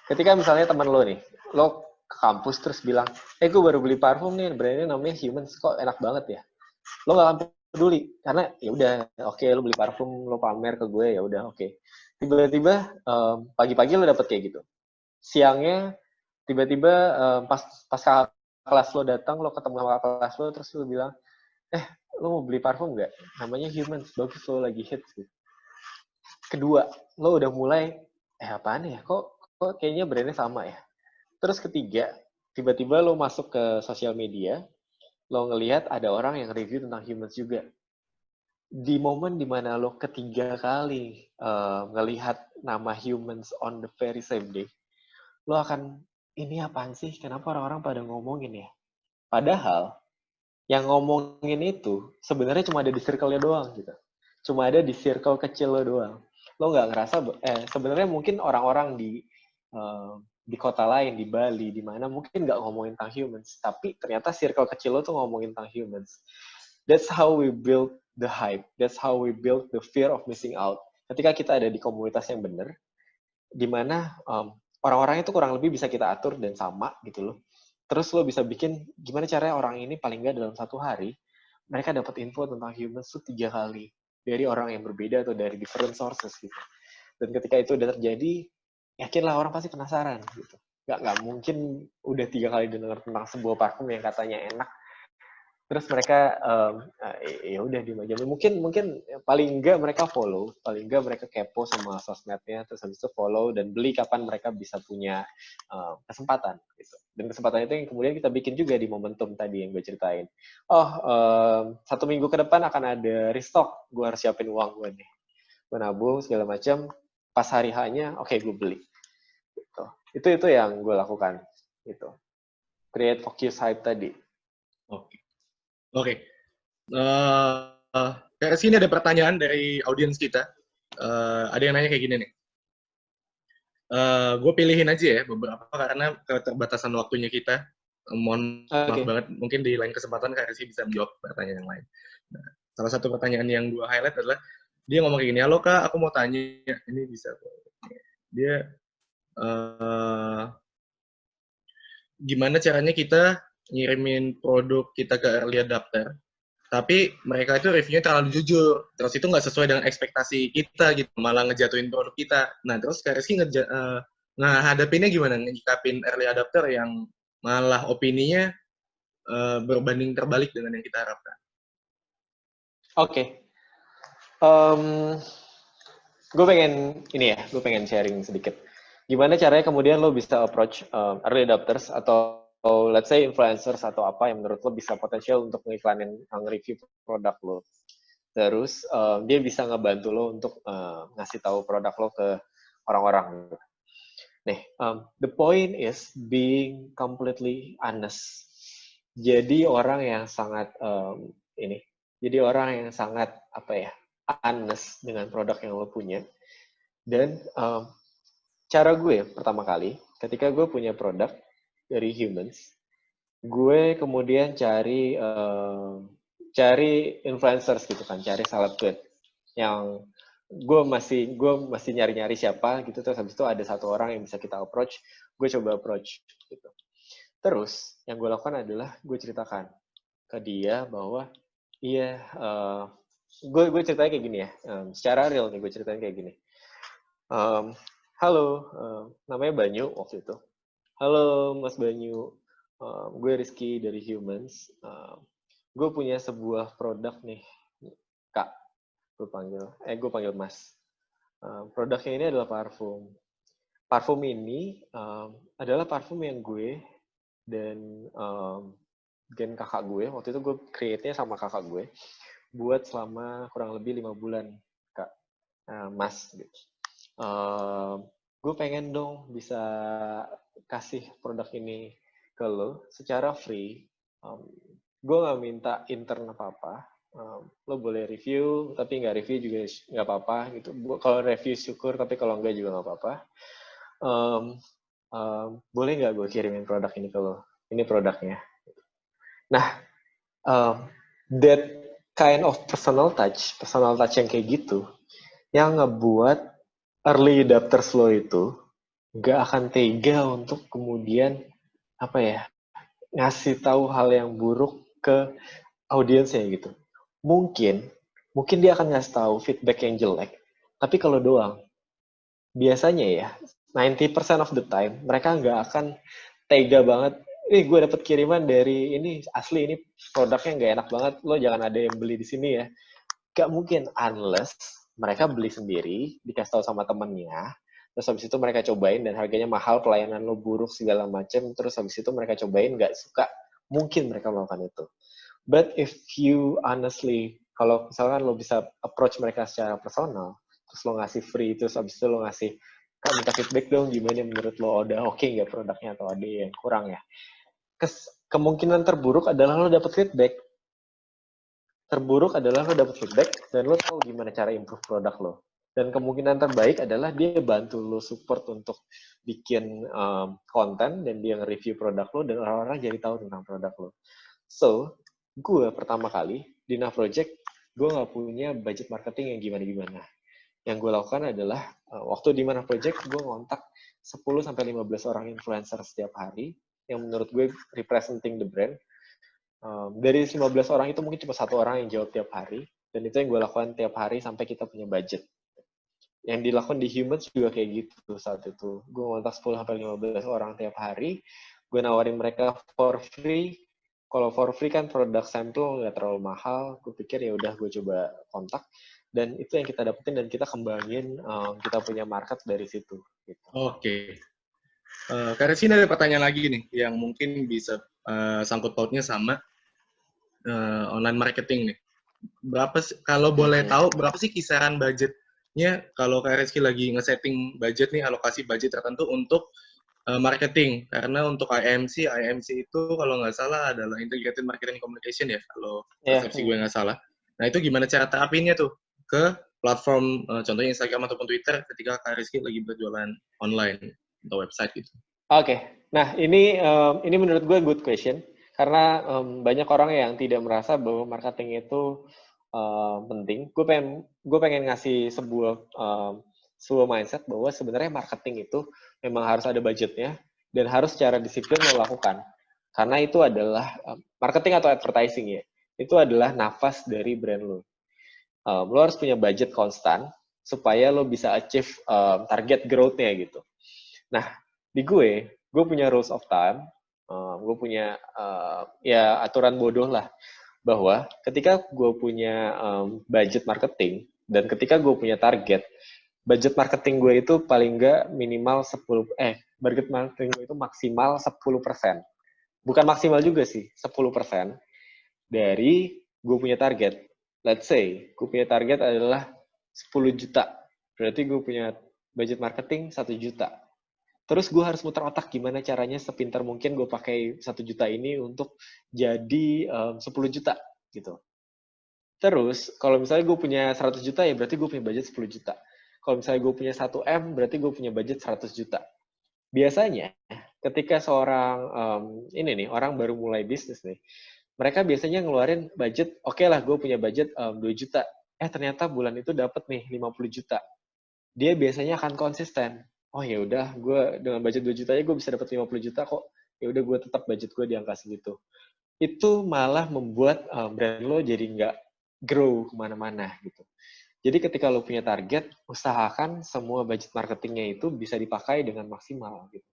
Ketika misalnya teman lo nih, lo ke kampus terus bilang, gue baru beli parfum nih, brandnya namanya Humans, kok enak banget ya. Lo nggak akan peduli, karena ya udah, oke, lo beli parfum, lo pamer ke gue, ya udah, oke. Tiba-tiba pagi-pagi lo dapet kayak gitu. Siangnya tiba-tiba pas kelas lo datang, lo ketemu sama kelas lo, terus lo bilang, lo mau beli parfum nggak? Namanya Humans, bagus, lo lagi hits gitu. Kedua, lo udah mulai, apaan ya? Kok kayaknya brandnya sama ya? Terus ketiga, tiba-tiba lo masuk ke sosial media, lo ngelihat ada orang yang review tentang Humans juga. Di momen dimana lo ketiga kali ngelihat nama Humans on the very same day, lo akan, ini apaan sih? Kenapa orang-orang pada ngomongin ya? Padahal, yang ngomongin itu sebenarnya cuma ada di circle-nya doang gitu. Cuma ada di circle kecil lo doang. Lo nggak ngerasa, sebenarnya mungkin orang-orang di kota lain, di Bali, di mana mungkin nggak ngomongin tentang Humans, tapi ternyata circle kecil lo tuh ngomongin tentang Humans. That's how we build the hype. That's how we build the fear of missing out. Ketika kita ada di komunitas yang benar, di mana orang-orangnya itu kurang lebih bisa kita atur dan sama gitu loh. Terus lo bisa bikin gimana caranya orang ini paling nggak dalam 1 hari mereka dapat info tentang Humans tuh 3 kali dari orang yang berbeda atau dari different sources gitu. Dan ketika itu udah terjadi, yakinlah orang pasti penasaran gitu. Nggak mungkin udah 3 kali dengar tentang sebuah parfum yang katanya enak, terus mereka ya udah di aja. Mungkin paling enggak mereka follow, paling enggak mereka kepo sama sosmednya, terus habis itu follow dan beli kapan mereka bisa punya kesempatan gitu. Dan kesempatan itu yang kemudian kita bikin juga di momentum tadi yang gue ceritain. 1 minggu ke depan akan ada restock, gue harus siapin uang gue nih, gue nabung segala macam, pas hari H-nya oke, gue beli gitu. Itu yang gue lakukan gitu, create focus hype tadi. Oke. Kayak sini ada pertanyaan dari audiens kita. Ada yang nanya kayak gini nih. Gue pilihin aja ya beberapa karena keterbatasan waktunya kita. Mohon maaf banget, mungkin di lain kesempatan Kak Rizky bisa menjawab pertanyaan yang lain. Nah, salah satu pertanyaan yang gue highlight adalah dia ngomong kayak gini, halo Kak, aku mau tanya, ini bisa. Dia gimana caranya kita ngirimin produk kita ke early adopter, tapi mereka itu reviewnya terlalu jujur, terus itu nggak sesuai dengan ekspektasi kita gitu, malah ngejatuhin produk kita. Nah, terus Kak Rizky hadapinnya gimana, ngikapin early adopter yang malah opininya berbanding terbalik dengan yang kita harapkan? Oke. Gue pengen sharing sedikit. Gimana caranya kemudian lo bisa approach early adopters atau let's say influencers atau apa yang menurut lo bisa potensial untuk ngiklanin, nge-review produk lo. Terus dia bisa ngebantu lo untuk ngasih tahu produk lo ke orang-orang. Nih, the point is being completely honest. jadi orang yang sangat jadi orang yang sangat honest dengan produk yang lo punya. Dan cara gue pertama kali ketika gue punya produk dari humans, gue kemudian cari influencers gitu kan, cari seleb yang gue masih nyari-nyari siapa gitu, terus habis itu ada satu orang yang bisa kita approach, gue coba approach gitu. Terus yang gue lakukan adalah gue ceritakan ke dia bahwa iya, gue ceritanya kayak gini ya, secara real nih gue ceritain kayak gini. Halo, namanya Banyu waktu itu. Halo Mas Banyu, gue Rizky dari Humans. Gue punya sebuah produk nih, Kak. Gue panggil Mas. Produknya ini adalah parfum. Parfum ini adalah parfum yang gue dan kakak gue, waktu itu gue create-nya sama kakak gue, buat selama kurang lebih 5 bulan, Kak. Mas, gitu. Gue pengen dong bisa kasih produk ini ke lo secara free. Gue nggak minta intern apa-apa. Lo boleh review, tapi nggak review juga nggak apa-apa gitu. Kalau review syukur, tapi kalau nggak juga nggak apa-apa. Boleh nggak gue kirimin produk ini ke lo? Ini produknya. Nah, that kind of personal touch yang kayak gitu, yang ngebuat early adopters lo itu nggak akan tega untuk kemudian ngasih tahu hal yang buruk ke audiensnya gitu. Mungkin dia akan ngasih tahu feedback yang jelek, tapi kalau doang, biasanya ya 90% of the time mereka nggak akan tega banget. Gue dapet kiriman dari ini, asli ini produknya nggak enak banget, lo jangan ada yang beli di sini ya. Gak mungkin, unless mereka beli sendiri, dikasih tahu sama temennya, terus habis itu mereka cobain dan harganya mahal, pelayanan lo buruk segala macam, terus habis itu mereka cobain nggak suka, mungkin mereka melakukan itu. But if you honestly, kalau misalkan lo bisa approach mereka secara personal, terus lo ngasih free, terus habis itu lo ngasih, Kak minta feedback dong, gimana menurut lo, udah oke nggak produknya atau ada yang kurang ya. Kemungkinan terburuk adalah lo dapet feedback. Terburuk adalah lo dapet feedback dan lo tahu gimana cara improve produk lo. Dan kemungkinan terbaik adalah dia bantu lo support untuk bikin konten dan dia nge-review produk lo dan orang-orang jadi tahu tentang produk lo. So, gue pertama kali di Nav Project, gue nggak punya budget marketing yang gimana-gimana. Yang gue lakukan adalah waktu di Nav Project, gue ngontak 10-15 orang influencer setiap hari yang menurut gue representing the brand. Dari 15 orang itu mungkin cuma satu orang yang jawab tiap hari, dan itu yang gue lakukan tiap hari sampai kita punya budget. Yang dilakukan di Humans juga kayak gitu saat itu. Gue ngontak 10-15 orang tiap hari, gue nawarin mereka for free. Kalau for free kan produk sampel nggak terlalu mahal, gue pikir ya udah gue coba kontak, dan itu yang kita dapetin dan kita kembangin, kita punya market dari situ. Gitu. Oke. Karena sini ada pertanyaan lagi nih, yang mungkin bisa sangkut pautnya sama online marketing nih. Kalau boleh tahu, berapa sih kisaran budgetnya kalau Kak Rizky lagi nge-setting budget nih, alokasi budget tertentu untuk marketing? Karena untuk IMC itu kalau nggak salah adalah Integrated Marketing Communication ya, kalau persepsi gue nggak salah. Nah, itu gimana cara terapinnya tuh ke platform, contohnya Instagram ataupun Twitter ketika Kak Rizky lagi berjualan online atau website gitu? Oke. Nah, ini menurut gue good question. Karena banyak orang yang tidak merasa bahwa marketing itu penting. Gue pengen ngasih sebuah mindset bahwa sebenarnya marketing itu memang harus ada budgetnya dan harus secara disiplin lo lakukan. Karena itu adalah marketing atau advertising ya. Itu adalah nafas dari brand lo. Lo harus punya budget konstan supaya lo bisa achieve target growth-nya gitu. Nah, di gue punya rules of time, gue punya ya aturan bodoh lah, bahwa ketika gue punya budget marketing dan ketika gue punya target, budget marketing gue itu paling nggak minimal budget marketing gue itu maksimal 10%. Bukan maksimal juga sih, 10% dari gue punya target. Let's say, gue punya target adalah 10 juta. Berarti gue punya budget marketing 1 juta. Terus gue harus muter otak gimana caranya sepintar mungkin gue pakai 1 juta ini untuk jadi 10 juta gitu. Terus kalau misalnya gue punya 100 juta ya berarti gue punya budget 10 juta. Kalau misalnya gue punya 1 M berarti gue punya budget 100 juta. Biasanya ketika seorang ini nih orang baru mulai bisnis nih, mereka biasanya ngeluarin budget, oke lah gue punya budget 2 juta. Ternyata bulan itu dapat nih 50 juta. Dia biasanya akan konsisten. Oh ya udah, gue dengan budget 2 juta ya gue bisa dapat 50 juta kok. Ya udah gue tetap budget gue di angka segitu. Itu malah membuat brand lo jadi nggak grow kemana-mana gitu. Jadi ketika lo punya target, usahakan semua budget marketingnya itu bisa dipakai dengan maksimal gitu.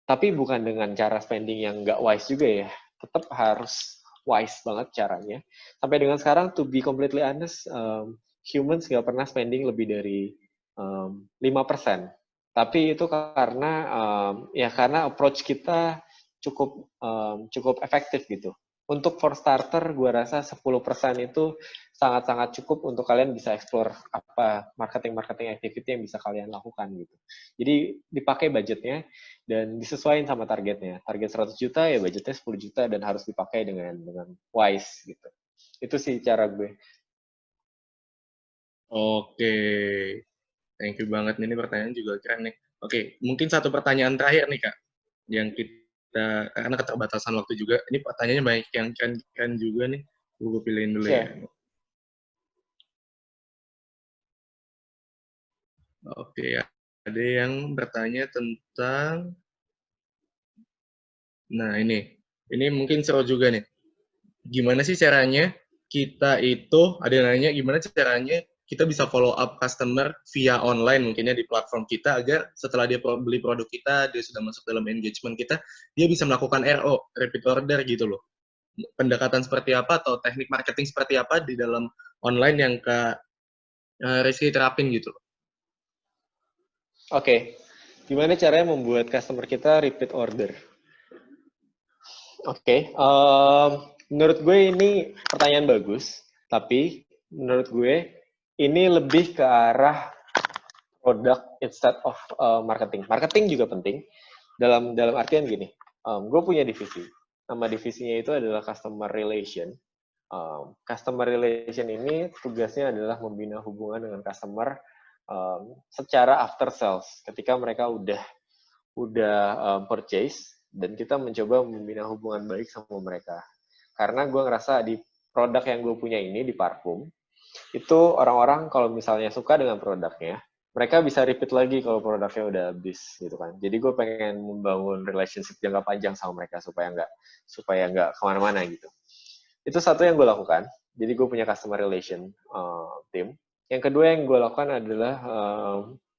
Tapi bukan dengan cara spending yang nggak wise juga ya. Tetap harus wise banget caranya. Sampai dengan sekarang, to be completely honest, humans nggak pernah spending lebih dari 5%. Tapi itu karena karena approach kita cukup efektif gitu. Untuk for starter, gue rasa 10% itu sangat-sangat cukup untuk kalian bisa explore apa marketing activity yang bisa kalian lakukan gitu. Jadi dipakai budgetnya dan disesuaikan sama targetnya. Target 100 juta ya budgetnya 10 juta dan harus dipakai dengan wise gitu. Itu sih cara gue. Oke, thank you banget. Ini pertanyaan juga keren nih. Oke, mungkin satu pertanyaan terakhir nih Kak, yang kita, karena keterbatasan waktu juga, ini pertanyaannya banyak yang keren-keren juga nih, gue pilihin dulu ya. Oke, ada yang bertanya tentang, nah ini mungkin seru juga nih. Gimana sih caranya kita itu, ada yang nanya gimana caranya kita bisa follow up customer via online mungkinnya di platform kita agar setelah dia beli produk kita, dia sudah masuk dalam engagement kita, dia bisa melakukan RO, repeat order gitu loh. Pendekatan seperti apa atau teknik marketing seperti apa di dalam online yang Kak Rizky terapin gitu loh. Oke, gimana caranya membuat customer kita repeat order? Oke, menurut gue ini pertanyaan bagus, tapi menurut gue ini lebih ke arah product instead of marketing. Marketing juga penting dalam artian gini, gue punya divisi. Nama divisinya itu adalah customer relation. Customer relation ini tugasnya adalah membina hubungan dengan customer secara after sales. Ketika mereka udah purchase dan kita mencoba membina hubungan baik sama mereka. Karena gue ngerasa di produk yang gue punya ini di parfum itu orang-orang kalau misalnya suka dengan produknya, mereka bisa repeat lagi kalau produknya udah habis gitu kan. Jadi gue pengen membangun relationship jangka panjang sama mereka supaya nggak kemana-mana gitu. Itu satu yang gue lakukan. Jadi gue punya customer relation team. Yang kedua yang gue lakukan adalah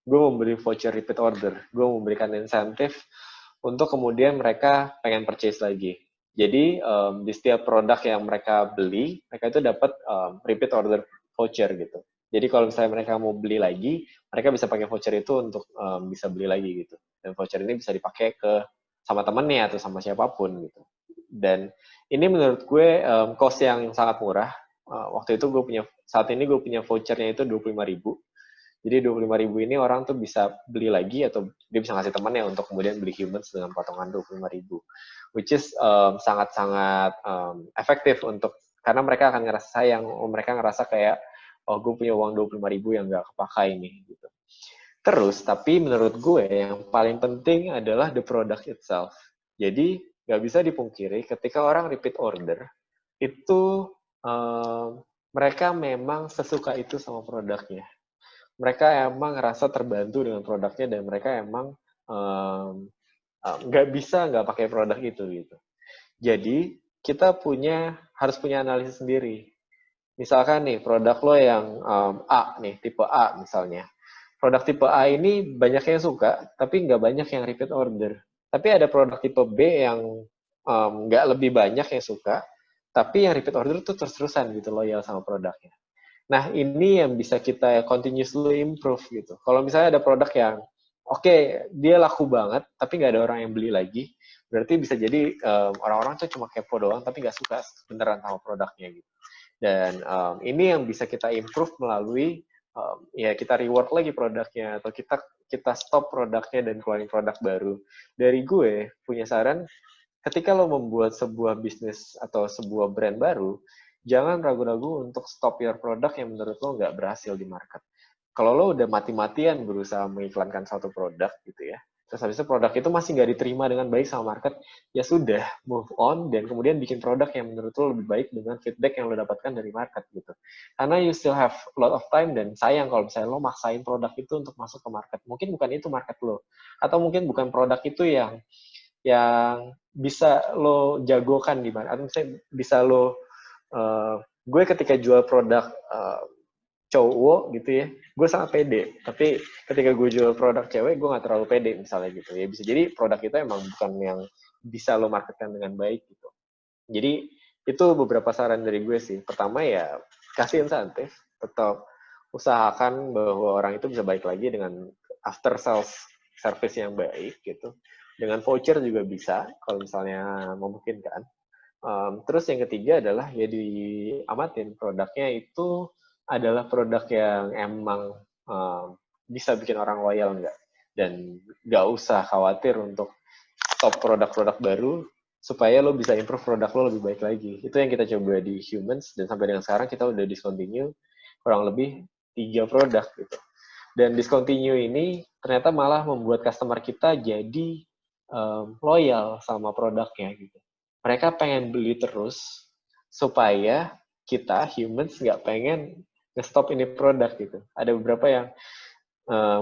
gue memberi voucher repeat order. Gue memberikan insentif untuk kemudian mereka pengen purchase lagi. Jadi di setiap produk yang mereka beli, mereka itu dapat repeat order voucher gitu. Jadi kalau misalnya mereka mau beli lagi, mereka bisa pakai voucher itu untuk bisa beli lagi gitu. Dan voucher ini bisa dipakai sama temennya atau sama siapapun gitu. Dan ini menurut gue cost yang sangat murah. Waktu itu saat ini gue punya vouchernya itu 25.000. Jadi 25.000 ini orang tuh bisa beli lagi atau dia bisa ngasih temannya untuk kemudian beli humans dengan potongan 25.000. Which is sangat-sangat efektif karena mereka akan ngerasa sayang, mereka ngerasa kayak, oh gue punya uang 25.000 yang nggak kepakai nih gitu. Terus, tapi menurut gue yang paling penting adalah the product itself. Jadi nggak bisa dipungkiri ketika orang repeat order, itu mereka memang sesuka itu sama produknya. Mereka emang ngerasa terbantu dengan produknya dan mereka emang nggak bisa nggak pakai produk itu gitu. Jadi kita harus punya analisis sendiri. Misalkan nih produk lo yang A nih, tipe A misalnya. Produk tipe A ini banyak yang suka, tapi nggak banyak yang repeat order. Tapi ada produk tipe B yang nggak lebih banyak yang suka, tapi yang repeat order tuh terus-terusan gitu loyal sama produknya. Nah, ini yang bisa kita continuously improve gitu. Kalau misalnya ada produk yang dia laku banget, tapi nggak ada orang yang beli lagi, berarti bisa jadi orang-orang tuh cuma kepo doang, tapi nggak suka beneran sama produknya gitu. Dan ini yang bisa kita improve melalui ya kita reward lagi produknya, atau kita stop produknya dan keluarin produk baru. Dari gue punya saran, ketika lo membuat sebuah bisnis atau sebuah brand baru, jangan ragu-ragu untuk stop your product yang menurut lo nggak berhasil di market. Kalau lo udah mati-matian berusaha mengiklankan suatu produk gitu ya, terus habis itu produk itu masih nggak diterima dengan baik sama market, ya sudah, move on, dan kemudian bikin produk yang menurut lo lebih baik dengan feedback yang lo dapatkan dari market gitu. Karena you still have a lot of time, dan sayang kalau misalnya lo maksain produk itu untuk masuk ke market. Mungkin bukan itu market lo, atau mungkin bukan produk itu yang bisa lo jagokan di mana, atau misalnya bisa lo, gue ketika jual produk cowok gitu ya, gue sangat pede. Tapi ketika gue jual produk cewek, gue nggak terlalu pede misalnya gitu ya. Bisa jadi produk itu emang bukan yang bisa lo marketkan dengan baik gitu. Jadi itu beberapa saran dari gue sih. Pertama ya kasih insentif, tetap usahakan bahwa orang itu bisa balik lagi dengan after sales service yang baik gitu. Dengan voucher juga bisa kalau misalnya memungkinkan. Terus yang ketiga adalah ya diamatin produknya itu adalah produk yang emang bisa bikin orang loyal nggak, dan nggak usah khawatir untuk stop produk-produk baru supaya lo bisa improve produk lo lebih baik lagi. Itu yang kita coba di Humans, dan sampai dengan sekarang kita udah discontinue kurang lebih 3 produk gitu. Dan discontinue ini ternyata malah membuat customer kita jadi loyal sama produknya gitu. Mereka pengen beli terus supaya kita Humans nggak pengen nge-stop ini produk gitu. Ada beberapa yang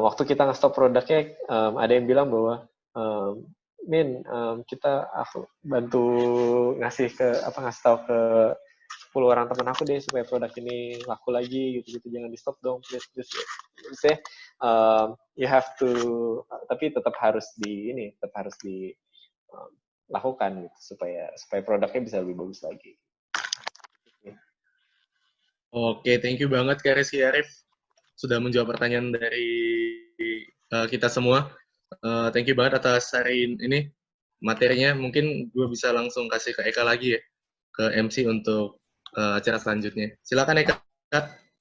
waktu kita nge-stop produknya, ada yang bilang bahwa Min, aku bantu ngasih tahu ke 10 orang teman aku deh supaya produk ini laku lagi gitu, jangan di stop dong, please. Saya you have to, tapi tetap harus dilakukan gitu supaya produknya bisa lebih bagus lagi. Oke, thank you banget Kak Rizky Arif sudah menjawab pertanyaan dari kita semua. Thank you banget atas hari ini materinya. Mungkin gue bisa langsung kasih ke Eka lagi ya, ke MC untuk acara selanjutnya. Silakan Eka.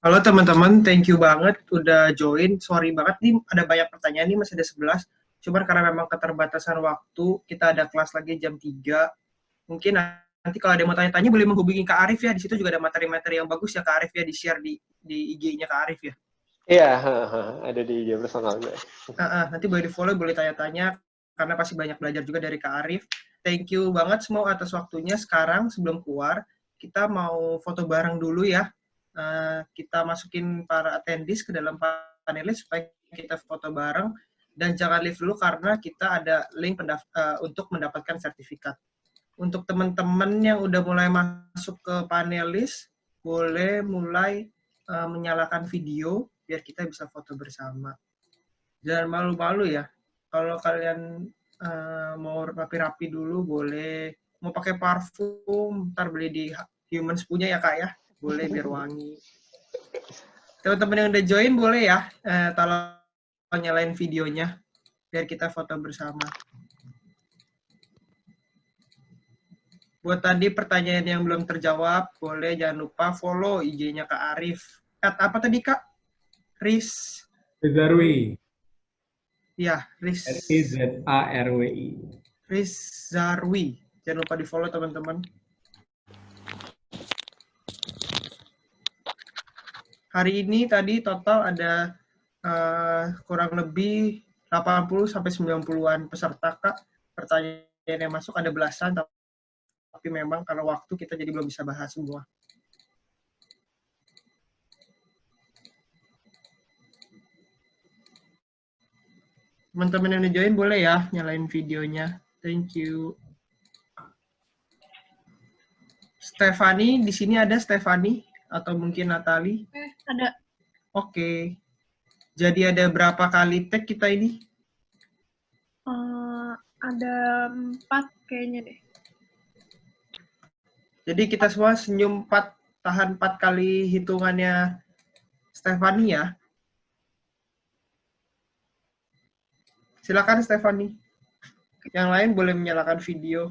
Halo teman-teman, thank you banget udah join. Sorry banget nih ada banyak pertanyaan nih, masih ada 11. Cuman karena memang keterbatasan waktu, kita ada kelas lagi jam 3. Mungkin nanti kalau ada yang mau tanya-tanya boleh menghubungi Kak Arif ya. Di situ juga ada materi-materi yang bagus ya Kak Arif ya, di-share di IG-nya Kak Arif ya. Iya, ada di IG personal gue. Nanti boleh di-follow, boleh tanya-tanya, karena pasti banyak belajar juga dari Kak Arif. Thank you banget semua atas waktunya. Sekarang sebelum keluar, kita mau foto bareng dulu ya. Kita masukin para attendees ke dalam panelis supaya kita foto bareng. Dan jangan leave dulu karena kita ada link untuk mendapatkan sertifikat. Untuk teman-teman yang udah mulai masuk ke panelis, boleh mulai menyalakan video biar kita bisa foto bersama. Jangan malu-malu ya. Kalau kalian mau rapi-rapi dulu boleh. Mau pakai parfum, ntar beli di Humans punya ya Kak ya. Boleh biar wangi. Teman-teman yang udah join boleh ya tolong nyalain videonya biar kita foto bersama. Buat tadi pertanyaan yang belum terjawab, boleh jangan lupa follow IG-nya Kak Arif. Apa tadi Kak? Rizarwi. Ya, Rizarwi. Rizarwi. Jangan lupa di-follow teman-teman. Hari ini tadi total ada kurang lebih 80-90-an peserta Kak. Pertanyaan yang masuk ada belasan, tapi memang karena waktu kita jadi belum bisa bahas semua. Teman-teman yang udah join boleh ya nyalain videonya. Thank you. Stefani, di sini ada Stefani atau mungkin Natali? Ada. Oke. Jadi ada berapa kali tag kita ini? Ada 4 kayaknya deh. Jadi kita semua senyum 4, tahan 4 kali hitungannya Stefani ya. Silakan Stefani. Yang lain boleh menyalakan video.